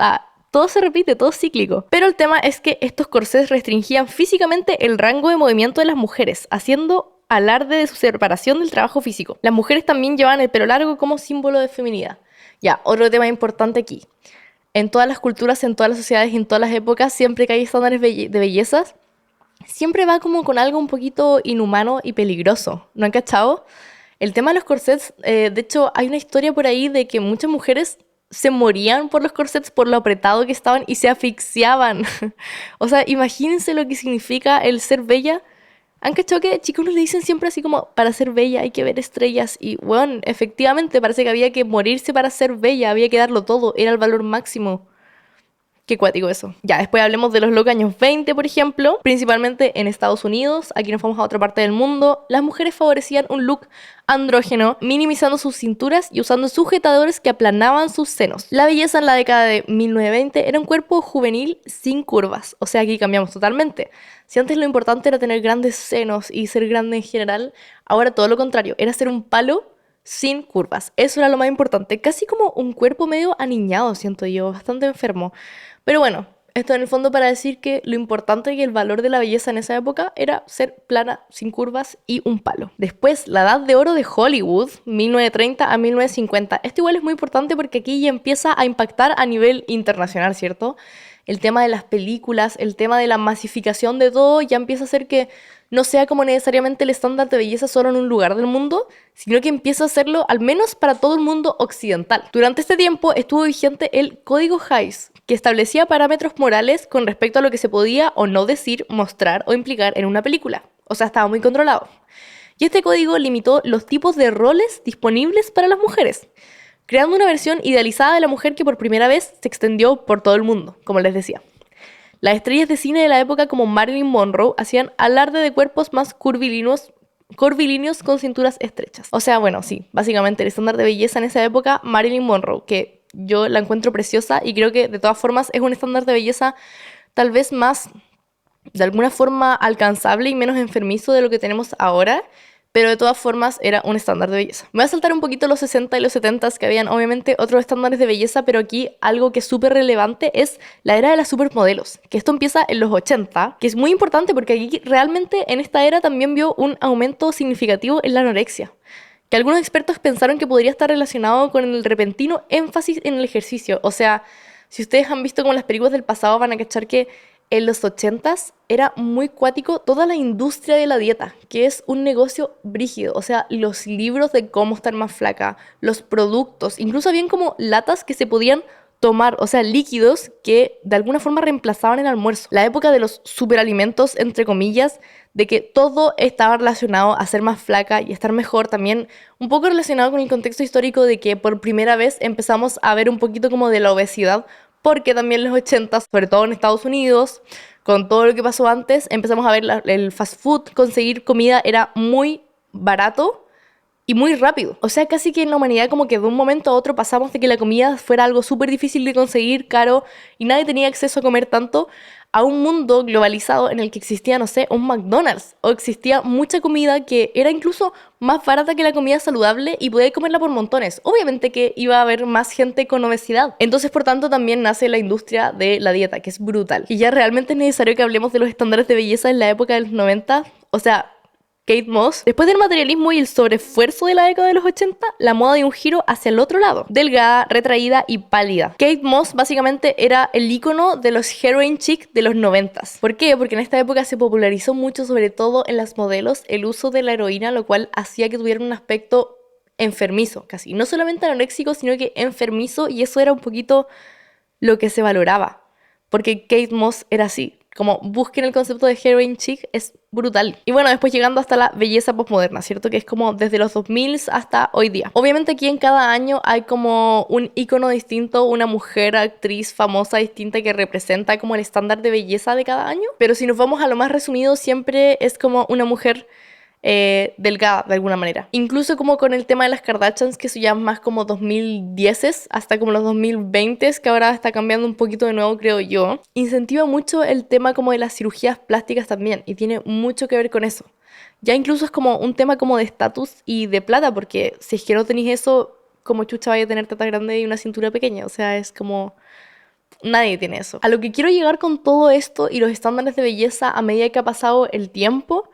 Todo se repite, todo es cíclico. Pero el tema es que estos corsés restringían físicamente el rango de movimiento de las mujeres, haciendo alarde de su separación del trabajo físico. Las mujeres también llevaban el pelo largo como símbolo de feminidad. Ya, otro tema importante aquí. En todas las culturas, en todas las sociedades y en todas las épocas, siempre que hay estándares de bellezas, siempre va como con algo un poquito inhumano y peligroso. ¿No han cachado? El tema de los corsets, de hecho, hay una historia por ahí de que muchas mujeres se morían por los corsets, por lo apretado que estaban y se asfixiaban. O sea, imagínense lo que significa el ser bella Han cachado que chicos nos le dicen siempre así como, para ser bella hay que ver estrellas. Y bueno, efectivamente parece que había que morirse para ser bella, había que darlo todo, era el valor máximo. Qué cuático eso. Ya, después hablemos de los locos años 20, por ejemplo. Principalmente en Estados Unidos, aquí nos vamos a otra parte del mundo, las mujeres favorecían un look andrógeno, minimizando sus cinturas y usando sujetadores que aplanaban sus senos. La belleza en la década de 1920 era un cuerpo juvenil sin curvas. O sea, aquí cambiamos totalmente. Si antes lo importante era tener grandes senos y ser grande en general, ahora todo lo contrario, era ser un palo sin curvas. Eso era lo más importante. Casi como un cuerpo medio aniñado, siento yo, bastante enfermo. Pero bueno, esto en el fondo para decir que lo importante y el valor de la belleza en esa época era ser plana, sin curvas y un palo. Después, la edad de oro de Hollywood, 1930 a 1950. Esto igual es muy importante porque aquí ya empieza a impactar a nivel internacional, ¿cierto? El tema de las películas, el tema de la masificación de todo, ya empieza a hacer que no sea como necesariamente el estándar de belleza solo en un lugar del mundo, sino que empieza a serlo al menos para todo el mundo occidental. Durante este tiempo estuvo vigente el Código Hays, que establecía parámetros morales con respecto a lo que se podía o no decir, mostrar o implicar en una película. O sea, estaba muy controlado. Y este código limitó los tipos de roles disponibles para las mujeres, creando una versión idealizada de la mujer que por primera vez se extendió por todo el mundo, como les decía. Las estrellas de cine de la época como Marilyn Monroe hacían alarde de cuerpos más curvilíneos con cinturas estrechas. O sea, bueno, sí, básicamente el estándar de belleza en esa época, Marilyn Monroe, que yo la encuentro preciosa y creo que de todas formas es un estándar de belleza tal vez más, de alguna forma, alcanzable y menos enfermizo de lo que tenemos ahora, pero de todas formas era un estándar de belleza. Me voy a saltar un poquito los 60 y los 70, que habían obviamente otros estándares de belleza, pero aquí algo que es súper relevante es la era de las supermodelos, que esto empieza en los 80, que es muy importante porque aquí realmente en esta era también vio un aumento significativo en la anorexia, que algunos expertos pensaron que podría estar relacionado con el repentino énfasis en el ejercicio. O sea, si ustedes han visto como las películas del pasado van a cachar que en los 80s era muy cuático toda la industria de la dieta, que es un negocio brígido. O sea, los libros de cómo estar más flaca, los productos, incluso habían como latas que se podían tomar, o sea, líquidos que de alguna forma reemplazaban el almuerzo. La época de los superalimentos, entre comillas, de que todo estaba relacionado a ser más flaca y estar mejor, también un poco relacionado con el contexto histórico de que por primera vez empezamos a ver un poquito como de la obesidad, porque también en los 80, sobre todo en Estados Unidos, con todo lo que pasó antes, empezamos a ver el fast food, conseguir comida era muy barato y muy rápido. O sea, casi que en la humanidad como que de un momento a otro pasamos de que la comida fuera algo súper difícil de conseguir, caro, y nadie tenía acceso a comer tanto, a un mundo globalizado en el que existía, no sé, un McDonald's, o existía mucha comida que era incluso más barata que la comida saludable y podía comerla por montones. Obviamente que iba a haber más gente con obesidad. Entonces, por tanto, también nace la industria de la dieta, que es brutal. Y ya realmente es necesario que hablemos de los estándares de belleza en la época de los 90. O sea, Kate Moss, después del materialismo y el sobreesfuerzo de la década de los 80, la moda dio un giro hacia el otro lado, delgada, retraída y pálida. Kate Moss básicamente era el icono de los heroin chic de los 90s. ¿Por qué? Porque en esta época se popularizó mucho, sobre todo en las modelos, el uso de la heroína, lo cual hacía que tuvieran un aspecto enfermizo, casi. No solamente anoréxico, sino que enfermizo, y eso era un poquito lo que se valoraba. Porque Kate Moss era así. Como busquen el concepto de heroin chic, es brutal. Y bueno, después llegando hasta la belleza postmoderna, ¿cierto? Que es como desde los 2000 hasta hoy día. Obviamente aquí en cada año hay como un icono distinto, una mujer, actriz famosa distinta que representa como el estándar de belleza de cada año. Pero si nos vamos a lo más resumido, siempre es como una mujer delgada de alguna manera. Incluso como con el tema de las Kardashians, que eso ya es más como 2010 hasta como los 2020, que ahora está cambiando un poquito de nuevo, creo yo. Incentiva mucho el tema como de las cirugías plásticas también, y tiene mucho que ver con eso. Ya incluso es como un tema como de estatus y de plata, porque si es que no tenéis eso, como chucha vaya a tener teta grande y una cintura pequeña. O sea, es como... nadie tiene eso. A lo que quiero llegar con todo esto y los estándares de belleza a medida que ha pasado el tiempo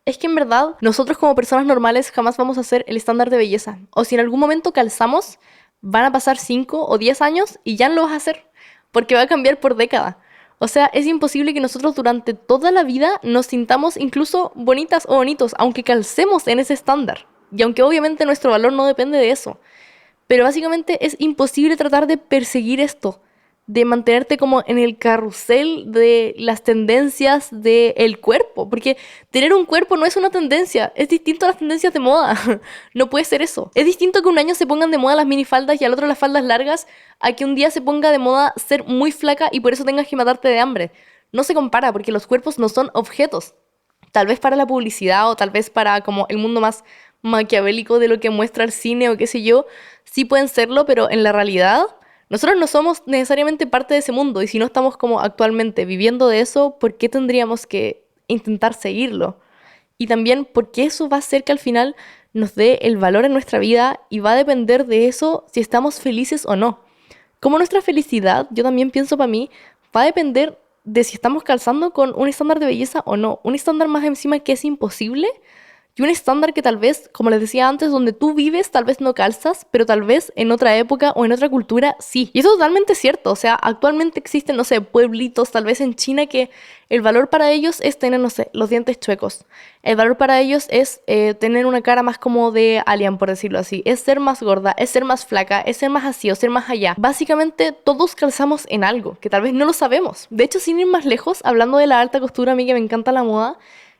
es que en verdad nosotros como personas normales jamás vamos a ser el estándar de belleza. O si en algún momento calzamos, van a pasar 5 o 10 años y ya no lo vas a hacer, porque va a cambiar por década. O sea, es imposible que nosotros durante toda la vida nos sintamos incluso bonitas o bonitos, aunque calcemos en ese estándar. Y aunque obviamente nuestro valor no depende de eso. Pero básicamente es imposible tratar de perseguir esto. de mantenerte como en el carrusel de las tendencias del cuerpo, porque tener un cuerpo no es una tendencia, es distinto a las tendencias de moda, no puede ser eso. Es distinto que un año se pongan de moda las minifaldas y al otro las faldas largas, a que un día se ponga de moda ser muy flaca y por eso tengas que matarte de hambre. No se compara porque los cuerpos no son objetos. Tal vez para la publicidad o tal vez para como el mundo más maquiavélico de lo que muestra el cine o qué sé yo, sí pueden serlo, pero en la realidad nosotros no somos necesariamente parte de ese mundo y si no estamos como actualmente viviendo de eso, ¿por qué tendríamos que intentar seguirlo? Y también porque eso va a hacer que al final nos dé el valor en nuestra vida y va a depender de eso si estamos felices o no. Como nuestra felicidad, yo también pienso para mí, va a depender de si estamos calzando con un estándar de belleza o no. Un estándar más encima que es imposible y un estándar que tal vez, como les decía antes, donde tú vives tal vez no calzas, pero tal vez en otra época o en otra cultura sí. Y eso es totalmente cierto. O sea, actualmente existen, no sé, pueblitos, tal vez en China, que el valor para ellos es tener, no sé, los dientes chuecos. El valor para ellos es tener una cara más como de alien, por decirlo así. Es ser más gorda, es ser más flaca, es ser más así o ser más allá. Básicamente todos calzamos en algo, que tal vez no lo sabemos. De hecho, sin ir más lejos, hablando de la alta costura, a mí que me encanta la moda,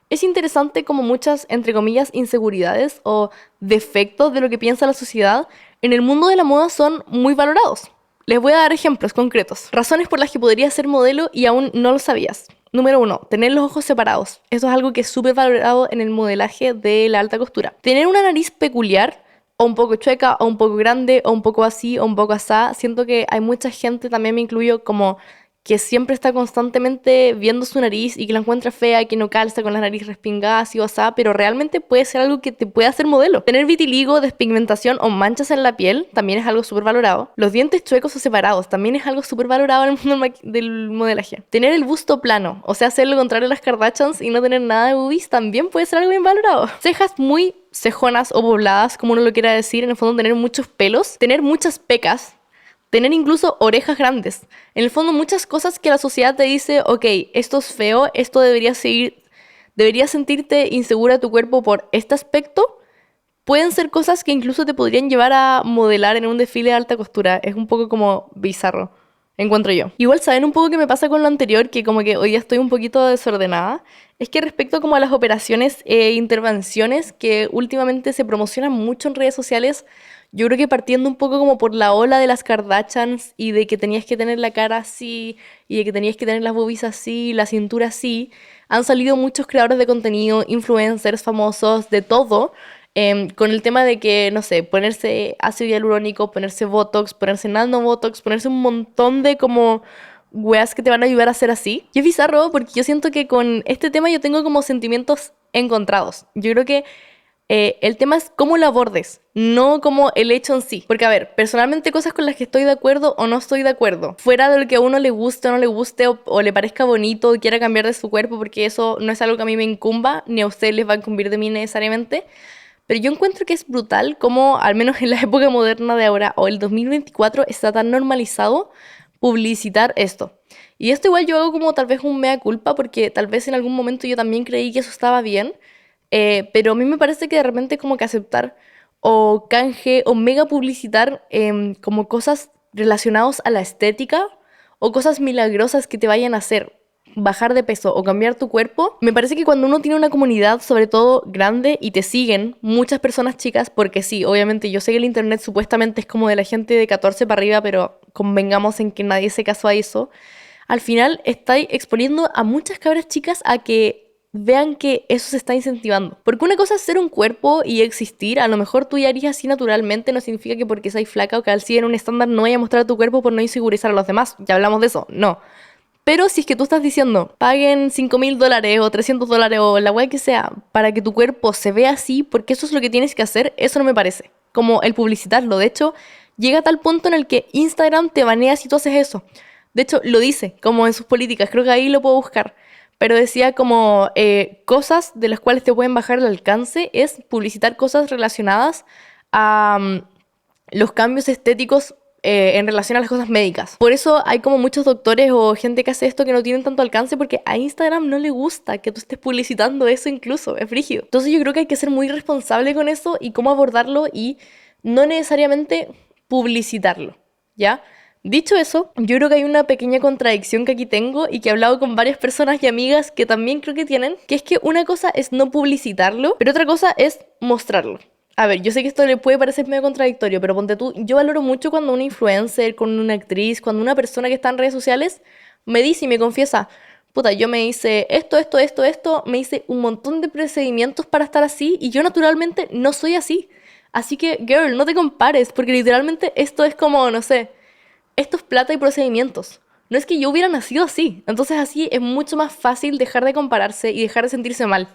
es interesante como muchas, entre comillas, inseguridades o defectos de lo que piensa la sociedad en el mundo de la moda son muy valorados. Les voy a dar ejemplos concretos. Razones por las que podrías ser modelo y aún no lo sabías. Número 1, tener los ojos separados. Eso es algo que es súper valorado en el modelaje de la alta costura. Tener una nariz peculiar, o un poco chueca, o un poco grande, o un poco así, o un poco asá. Siento que hay mucha gente, también me incluyo, como que siempre está constantemente viendo su nariz y que la encuentra fea y que no calza con la nariz respingada así o asá, pero realmente puede ser algo que te puede hacer modelo. Tener vitiligo, despigmentación o manchas en la piel también es algo súper valorado. Los dientes chuecos o separados también es algo súper valorado en el mundo del modelaje. Tener el busto plano, o sea, hacer lo contrario a las Kardashians y no tener nada de boobies también puede ser algo bien valorado. Cejas muy cejonas o pobladas, como uno lo quiera decir, en el fondo tener muchos pelos, tener muchas pecas, tener incluso orejas grandes. En el fondo, muchas cosas que la sociedad te dice, ok, esto es feo, esto deberías seguir, deberías sentirte insegura de tu cuerpo por este aspecto, pueden ser cosas que incluso te podrían llevar a modelar en un desfile de alta costura. Es un poco como bizarro, encuentro yo. Igual, ¿saben un poco qué me pasa con lo anterior? Que como que hoy ya estoy un poquito desordenada. Es que respecto como a las operaciones e intervenciones que últimamente se promocionan mucho en redes sociales, yo creo que partiendo un poco como por la ola de las Kardashians y de que tenías que tener la cara así y de que tenías que tener las boobies así, la cintura así, han salido muchos creadores de contenido, influencers famosos, de todo, con el tema de que, no sé, ponerse ácido hialurónico, ponerse Botox, ponerse nanobotox, ponerse un montón de como weas que te van a ayudar a ser así. Y es bizarro porque yo siento que con este tema yo tengo como sentimientos encontrados. Yo creo que el tema es cómo lo abordes, no como el hecho en sí. Porque, a ver, personalmente cosas con las que estoy de acuerdo o no estoy de acuerdo. Fuera de lo que a uno le guste o no le guste o le parezca bonito o quiera cambiar de su cuerpo, porque eso no es algo que a mí me incumba, ni a ustedes les va a incumbir de mí necesariamente. Pero yo encuentro que es brutal cómo, al menos en la época moderna de ahora o el 2024, está tan normalizado publicitar esto. Y esto igual yo hago como tal vez un mea culpa, porque tal vez en algún momento yo también creí que eso estaba bien, pero a mí me parece que de repente como que aceptar o canje o mega publicitar como cosas relacionadas a la estética o cosas milagrosas que te vayan a hacer bajar de peso o cambiar tu cuerpo, me parece que cuando uno tiene una comunidad, sobre todo grande, y te siguen muchas personas chicas, porque sí, obviamente yo sé que el internet supuestamente es como de la gente de 14 para arriba, pero convengamos en que nadie se casó a eso, al final estáis exponiendo a muchas cabras chicas a que vean que eso se está incentivando. Porque una cosa es ser un cuerpo y existir, a lo mejor tú ya harías así naturalmente, no significa que porque seas flaca o que al en un estándar no vaya a mostrar tu cuerpo por no insegurizar a los demás, ya hablamos de eso, no. Pero si es que tú estás diciendo, paguen $5.000 o $300 o la wea que sea para que tu cuerpo se vea así, porque eso es lo que tienes que hacer, eso no me parece. Como el publicitarlo. De hecho, llega a tal punto en el que Instagram te banea si tú haces eso. De hecho, lo dice, como en sus políticas, creo que ahí lo puedo buscar. Pero decía como cosas de las cuales te pueden bajar el alcance es publicitar cosas relacionadas a los cambios estéticos en relación a las cosas médicas. Por eso hay como muchos doctores o gente que hace esto que no tienen tanto alcance porque a Instagram no le gusta que tú estés publicitando eso incluso, es frígido. Entonces yo creo que hay que ser muy responsable con eso y cómo abordarlo y no necesariamente publicitarlo, ¿ya? Dicho eso, yo creo que hay una pequeña contradicción que aquí tengo y que he hablado con varias personas y amigas que también creo que tienen, que es que una cosa es no publicitarlo, pero otra cosa es mostrarlo. A ver, yo sé que esto le puede parecer medio contradictorio, pero ponte tú, yo valoro mucho cuando una influencer, con una actriz, cuando una persona que está en redes sociales me dice y me confiesa, puta, yo me hice esto, me hice un montón de procedimientos para estar así y yo naturalmente no soy así. Así que, girl, no te compares, porque literalmente esto es como, no sé, esto es plata y procedimientos. No es que yo hubiera nacido así. Entonces así es mucho más fácil dejar de compararse y dejar de sentirse mal.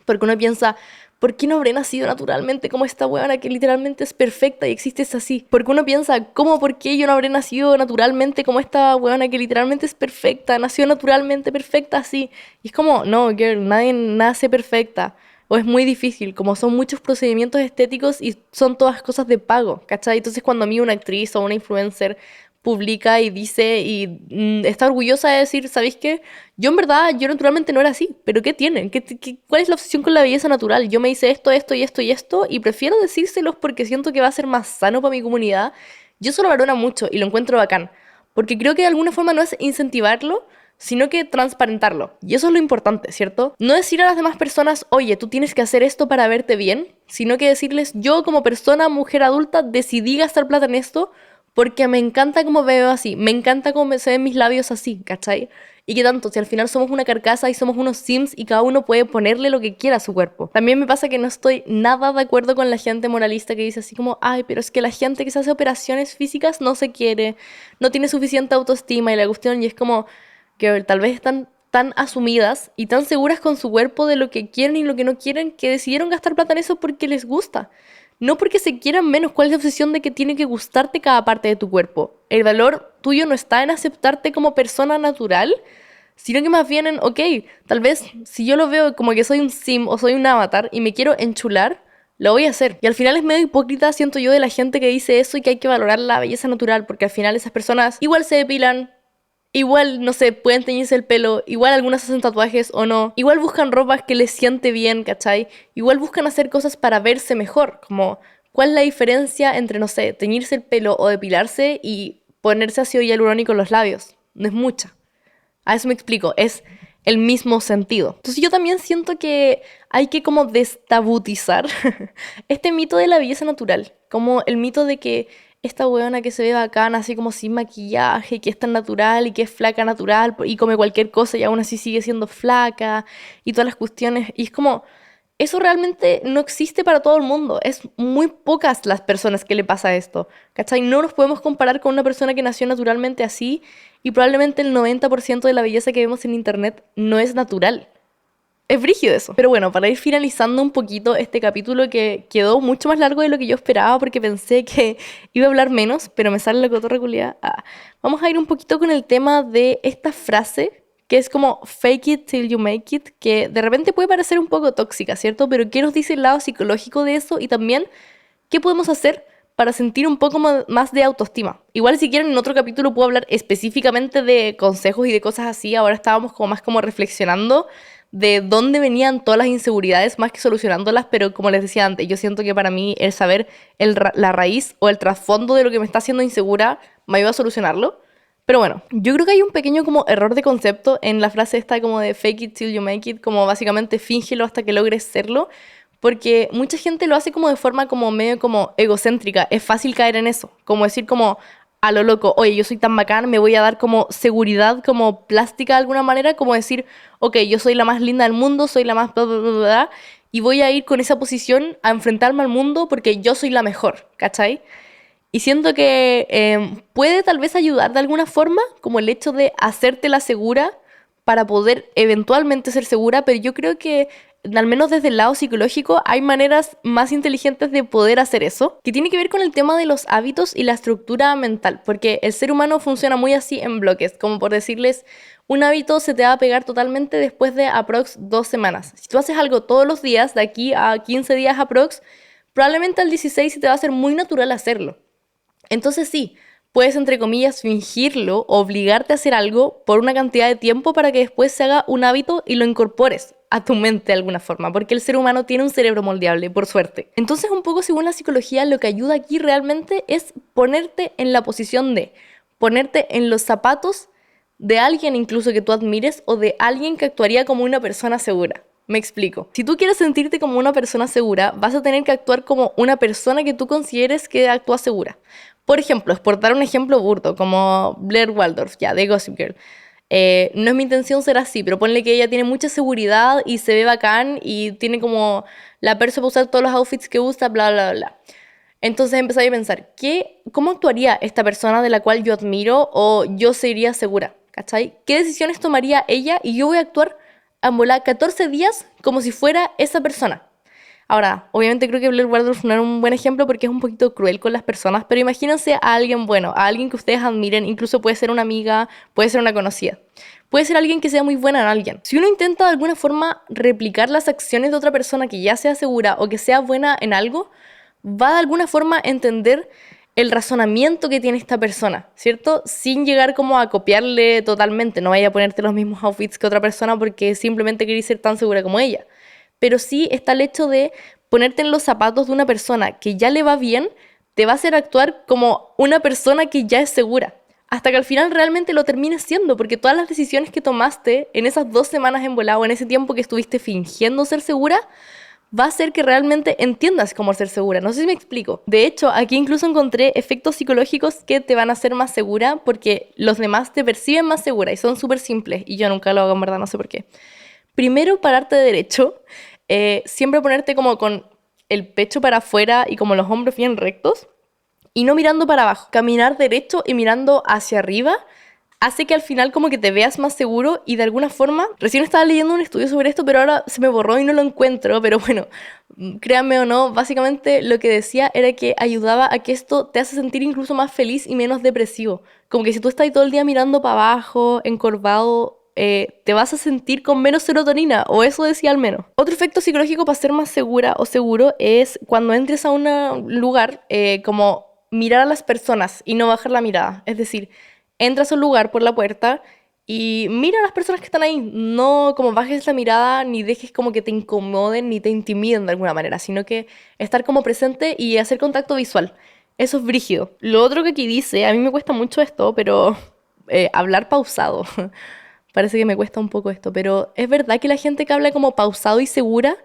Porque uno piensa, ¿por qué no habré nacido naturalmente como esta huevona que literalmente es perfecta y existe así? Porque uno piensa, ¿cómo, por qué yo no habré nacido naturalmente como esta huevona que literalmente es perfecta? Nació naturalmente perfecta así. Y es como, no, girl, nadie nace perfecta. O es muy difícil, como son muchos procedimientos estéticos y son todas cosas de pago, ¿cachai? Entonces cuando a mí una actriz o una influencer publica y dice y está orgullosa de decir, ¿sabéis qué? Yo en verdad, yo naturalmente no era así, pero ¿qué tienen? ¿Cuál es la obsesión con la belleza natural? Yo me hice esto y prefiero decírselos porque siento que va a ser más sano para mi comunidad. Yo eso lo valoro mucho y lo encuentro bacán, porque creo que de alguna forma no es incentivarlo, sino que transparentarlo. Y eso es lo importante, ¿cierto? No decir a las demás personas, oye, tú tienes que hacer esto para verte bien, sino que decirles, yo como persona, mujer adulta, decidí gastar plata en esto porque me encanta cómo me veo así, me encanta cómo se ven mis labios así, ¿cachai? Y que tanto, si al final somos una carcasa y somos unos sims y cada uno puede ponerle lo que quiera a su cuerpo. También me pasa que no estoy nada de acuerdo con la gente moralista que dice así como, ay, pero es que la gente que se hace operaciones físicas no se quiere, no tiene suficiente autoestima y la cuestión, y es como que tal vez están tan asumidas y tan seguras con su cuerpo de lo que quieren y lo que no quieren que decidieron gastar plata en eso porque les gusta. No porque se quieran menos. ¿Cuál es la obsesión de que tiene que gustarte cada parte de tu cuerpo? El valor tuyo no está en aceptarte como persona natural, sino que más bien en, ok, tal vez si yo lo veo como que soy un sim o soy un avatar y me quiero enchular, lo voy a hacer. Y al final es medio hipócrita, siento yo, de la gente que dice eso y que hay que valorar la belleza natural, porque al final esas personas igual se depilan, igual, no sé, pueden teñirse el pelo, igual algunas hacen tatuajes o no, igual buscan ropas que les siente bien, ¿cachai? Igual buscan hacer cosas para verse mejor, como cuál es la diferencia entre, no sé, teñirse el pelo o depilarse y ponerse ácido hialurónico en los labios. No es mucha. A eso me explico, es el mismo sentido. Entonces yo también siento que hay que como destabutizar este mito de la belleza natural, como el mito de que esta weona que se ve bacana, así como sin maquillaje, que es tan natural y que es flaca natural y come cualquier cosa y aún así sigue siendo flaca y todas las cuestiones. Y es como, eso realmente no existe para todo el mundo. Es muy pocas las personas que le pasa esto. ¿Cachai? No nos podemos comparar con una persona que nació naturalmente así y probablemente el 90% de la belleza que vemos en internet no es natural. Es brígido eso. Pero bueno, para ir finalizando un poquito este capítulo que quedó mucho más largo de lo que yo esperaba porque pensé que iba a hablar menos, pero me sale la cotorra culiada. Vamos a ir un poquito con el tema de esta frase que es como fake it till you make it, que de repente puede parecer un poco tóxica, ¿cierto? Pero ¿qué nos dice el lado psicológico de eso? Y también, ¿qué podemos hacer para sentir un poco más de autoestima? Igual si quieren en otro capítulo puedo hablar específicamente de consejos y de cosas así. Ahora estábamos como más como reflexionando de dónde venían todas las inseguridades más que solucionándolas, pero como les decía antes, yo siento que para mí el saber la raíz o el trasfondo de lo que me está haciendo insegura me ayuda a solucionarlo. Pero bueno, yo creo que hay un pequeño como error de concepto en la frase esta como de fake it till you make it, como básicamente fíngelo hasta que logres serlo, porque mucha gente lo hace como de forma como medio como egocéntrica, es fácil caer en eso, como decir como a lo loco, oye, yo soy tan bacán, me voy a dar como seguridad como plástica de alguna manera, como decir, ok, yo soy la más linda del mundo, soy la más bla, bla, bla, bla, y voy a ir con esa posición a enfrentarme al mundo porque yo soy la mejor, ¿cachai? Y siento que puede tal vez ayudar de alguna forma, como el hecho de hacértela segura para poder eventualmente ser segura, pero yo creo que al menos desde el lado psicológico hay maneras más inteligentes de poder hacer eso, que tiene que ver con el tema de los hábitos y la estructura mental, porque el ser humano funciona muy así en bloques, como por decirles, un hábito se te va a pegar totalmente después de aprox 2 semanas. Si tú haces algo todos los días, de aquí a 15 días aprox, probablemente al 16 se te va a hacer muy natural hacerlo. Entonces sí, puedes entre comillas fingirlo, obligarte a hacer algo por una cantidad de tiempo para que después se haga un hábito y lo incorpores a tu mente de alguna forma, porque el ser humano tiene un cerebro moldeable, por suerte. Entonces un poco según la psicología, lo que ayuda aquí realmente es ponerte en la posición de, ponerte en los zapatos de alguien incluso que tú admires o de alguien que actuaría como una persona segura. Me explico. Si tú quieres sentirte como una persona segura, vas a tener que actuar como una persona que tú consideres que actúa segura. Por ejemplo, por dar un ejemplo burdo, como Blair Waldorf, ya, de Gossip Girl. No es mi intención ser así, pero ponle que ella tiene mucha seguridad y se ve bacán y tiene como la perso para usar todos los outfits que usa, bla, bla, bla. Entonces empecé a pensar, ¿cómo actuaría esta persona de la cual yo admiro o yo sería segura? ¿Cachai? ¿Qué decisiones tomaría ella? Y yo voy a actuar a volar 14 días como si fuera esa persona. Ahora, obviamente creo que Blair Waldorf no era un buen ejemplo porque es un poquito cruel con las personas, pero imagínense a alguien bueno, a alguien que ustedes admiren, incluso puede ser una amiga, puede ser una conocida. Puede ser alguien que sea muy buena en alguien. Si uno intenta de alguna forma replicar las acciones de otra persona que ya sea segura o que sea buena en algo, va de alguna forma a entender el razonamiento que tiene esta persona, ¿cierto? Sin llegar como a copiarle totalmente. No vaya a ponerte los mismos outfits que otra persona porque simplemente querés ser tan segura como ella. Pero sí está el hecho de ponerte en los zapatos de una persona que ya le va bien, te va a hacer actuar como una persona que ya es segura. Hasta que al final realmente lo termines siendo, porque todas las decisiones que tomaste en esas 2 semanas en volado, en ese tiempo que estuviste fingiendo ser segura, va a hacer que realmente entiendas cómo ser segura. No sé si me explico. De hecho, aquí incluso encontré efectos psicológicos que te van a hacer más segura porque los demás te perciben más segura y son súper simples. Y yo nunca lo hago, en verdad, no sé por qué. Primero, pararte de derecho. Siempre ponerte como con el pecho para afuera y como los hombros bien rectos. Y no mirando para abajo. Caminar derecho y mirando hacia arriba hace que al final como que te veas más seguro y de alguna forma, recién estaba leyendo un estudio sobre esto, pero ahora se me borró y no lo encuentro, pero bueno, créanme o no, básicamente lo que decía era que ayudaba a que esto te hace sentir incluso más feliz y menos depresivo. Como que si tú estás ahí todo el día mirando para abajo, encorvado, te vas a sentir con menos serotonina, o eso decía al menos. Otro efecto psicológico para ser más segura o seguro es cuando entres a un lugar, como mirar a las personas y no bajar la mirada. Es decir, entras a un lugar por la puerta y mira a las personas que están ahí. No como bajes la mirada, ni dejes como que te incomoden, ni te intimiden de alguna manera, sino que estar como presente y hacer contacto visual. Eso es brígido. Lo otro que aquí dice, a mí me cuesta mucho esto, pero hablar pausado. Parece que me cuesta un poco esto, pero es verdad que la gente que habla como pausado y segura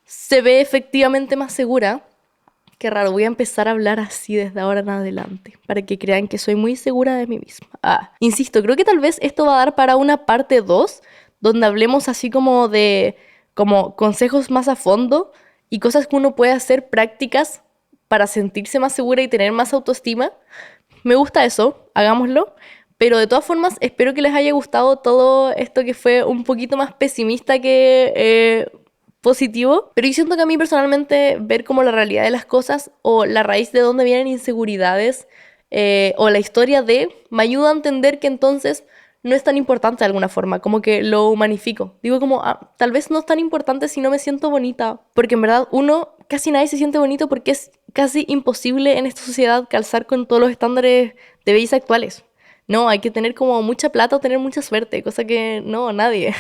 se ve efectivamente más segura. Qué raro, voy a empezar a hablar así desde ahora en adelante, para que crean que soy muy segura de mí misma. Insisto, creo que tal vez esto va a dar para una parte 2, donde hablemos así como de como consejos más a fondo y cosas que uno puede hacer prácticas para sentirse más segura y tener más autoestima. Me gusta eso, hagámoslo. Pero de todas formas, espero que les haya gustado todo esto que fue un poquito más pesimista que positivo. Pero yo siento que a mí personalmente ver como la realidad de las cosas o la raíz de dónde vienen inseguridades o la historia de, me ayuda a entender que entonces no es tan importante de alguna forma, como que lo humanifico. Digo como, tal vez no es tan importante si no me siento bonita. Porque en verdad casi nadie se siente bonito porque es casi imposible en esta sociedad calzar con todos los estándares de belleza actuales. No, hay que tener como mucha plata o tener mucha suerte, cosa que no, nadie.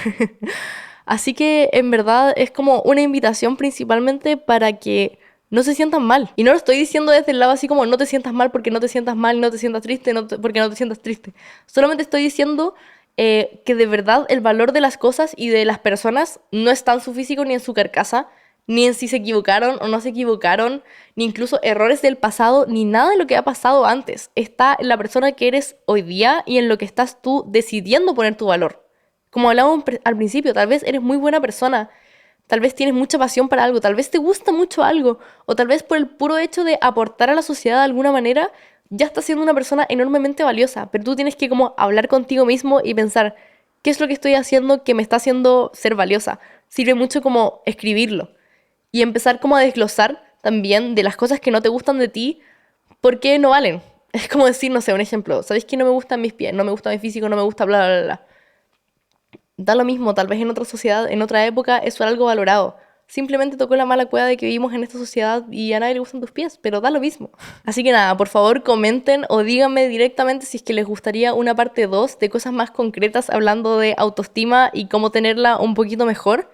Así que en verdad es como una invitación principalmente para que no se sientan mal. Y no lo estoy diciendo desde el lado así como no te sientas mal porque no te sientas mal, no te sientas triste porque no te sientas triste. Solamente estoy diciendo que de verdad el valor de las cosas y de las personas no está en su físico ni en su carcasa, ni en si se equivocaron o no se equivocaron, ni incluso errores del pasado, ni nada de lo que ha pasado antes. Está en la persona que eres hoy día y en lo que estás tú decidiendo poner tu valor. Como hablábamos al principio, tal vez eres muy buena persona, tal vez tienes mucha pasión para algo, tal vez te gusta mucho algo, o tal vez por el puro hecho de aportar a la sociedad de alguna manera, ya estás siendo una persona enormemente valiosa, pero tú tienes que como hablar contigo mismo y pensar, ¿qué es lo que estoy haciendo que me está haciendo ser valiosa? Sirve mucho como escribirlo y empezar como a desglosar también de las cosas que no te gustan de ti, ¿por qué no valen? Es como decir, no sé, un ejemplo, ¿sabéis que no me gustan mis pies, no me gusta mi físico, no me gusta bla, bla, bla? Da lo mismo, tal vez en otra sociedad, en otra época, eso era algo valorado. Simplemente tocó la mala cueva de que vivimos en esta sociedad y a nadie le gustan tus pies, pero da lo mismo. Así que nada, por favor comenten o díganme directamente si es que les gustaría una parte 2 de cosas más concretas hablando de autoestima y cómo tenerla un poquito mejor.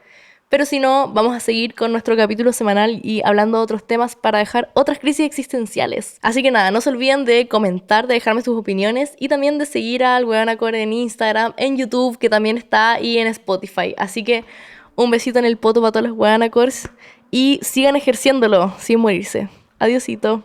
Pero si no, vamos a seguir con nuestro capítulo semanal y hablando de otros temas para dejar otras crisis existenciales. Así que nada, no se olviden de comentar, de dejarme sus opiniones y también de seguir al Weonacore en Instagram, en YouTube, que también está, y en Spotify. Así que un besito en el poto para todos los Weonacores y sigan ejerciéndolo sin morirse. Adiósito.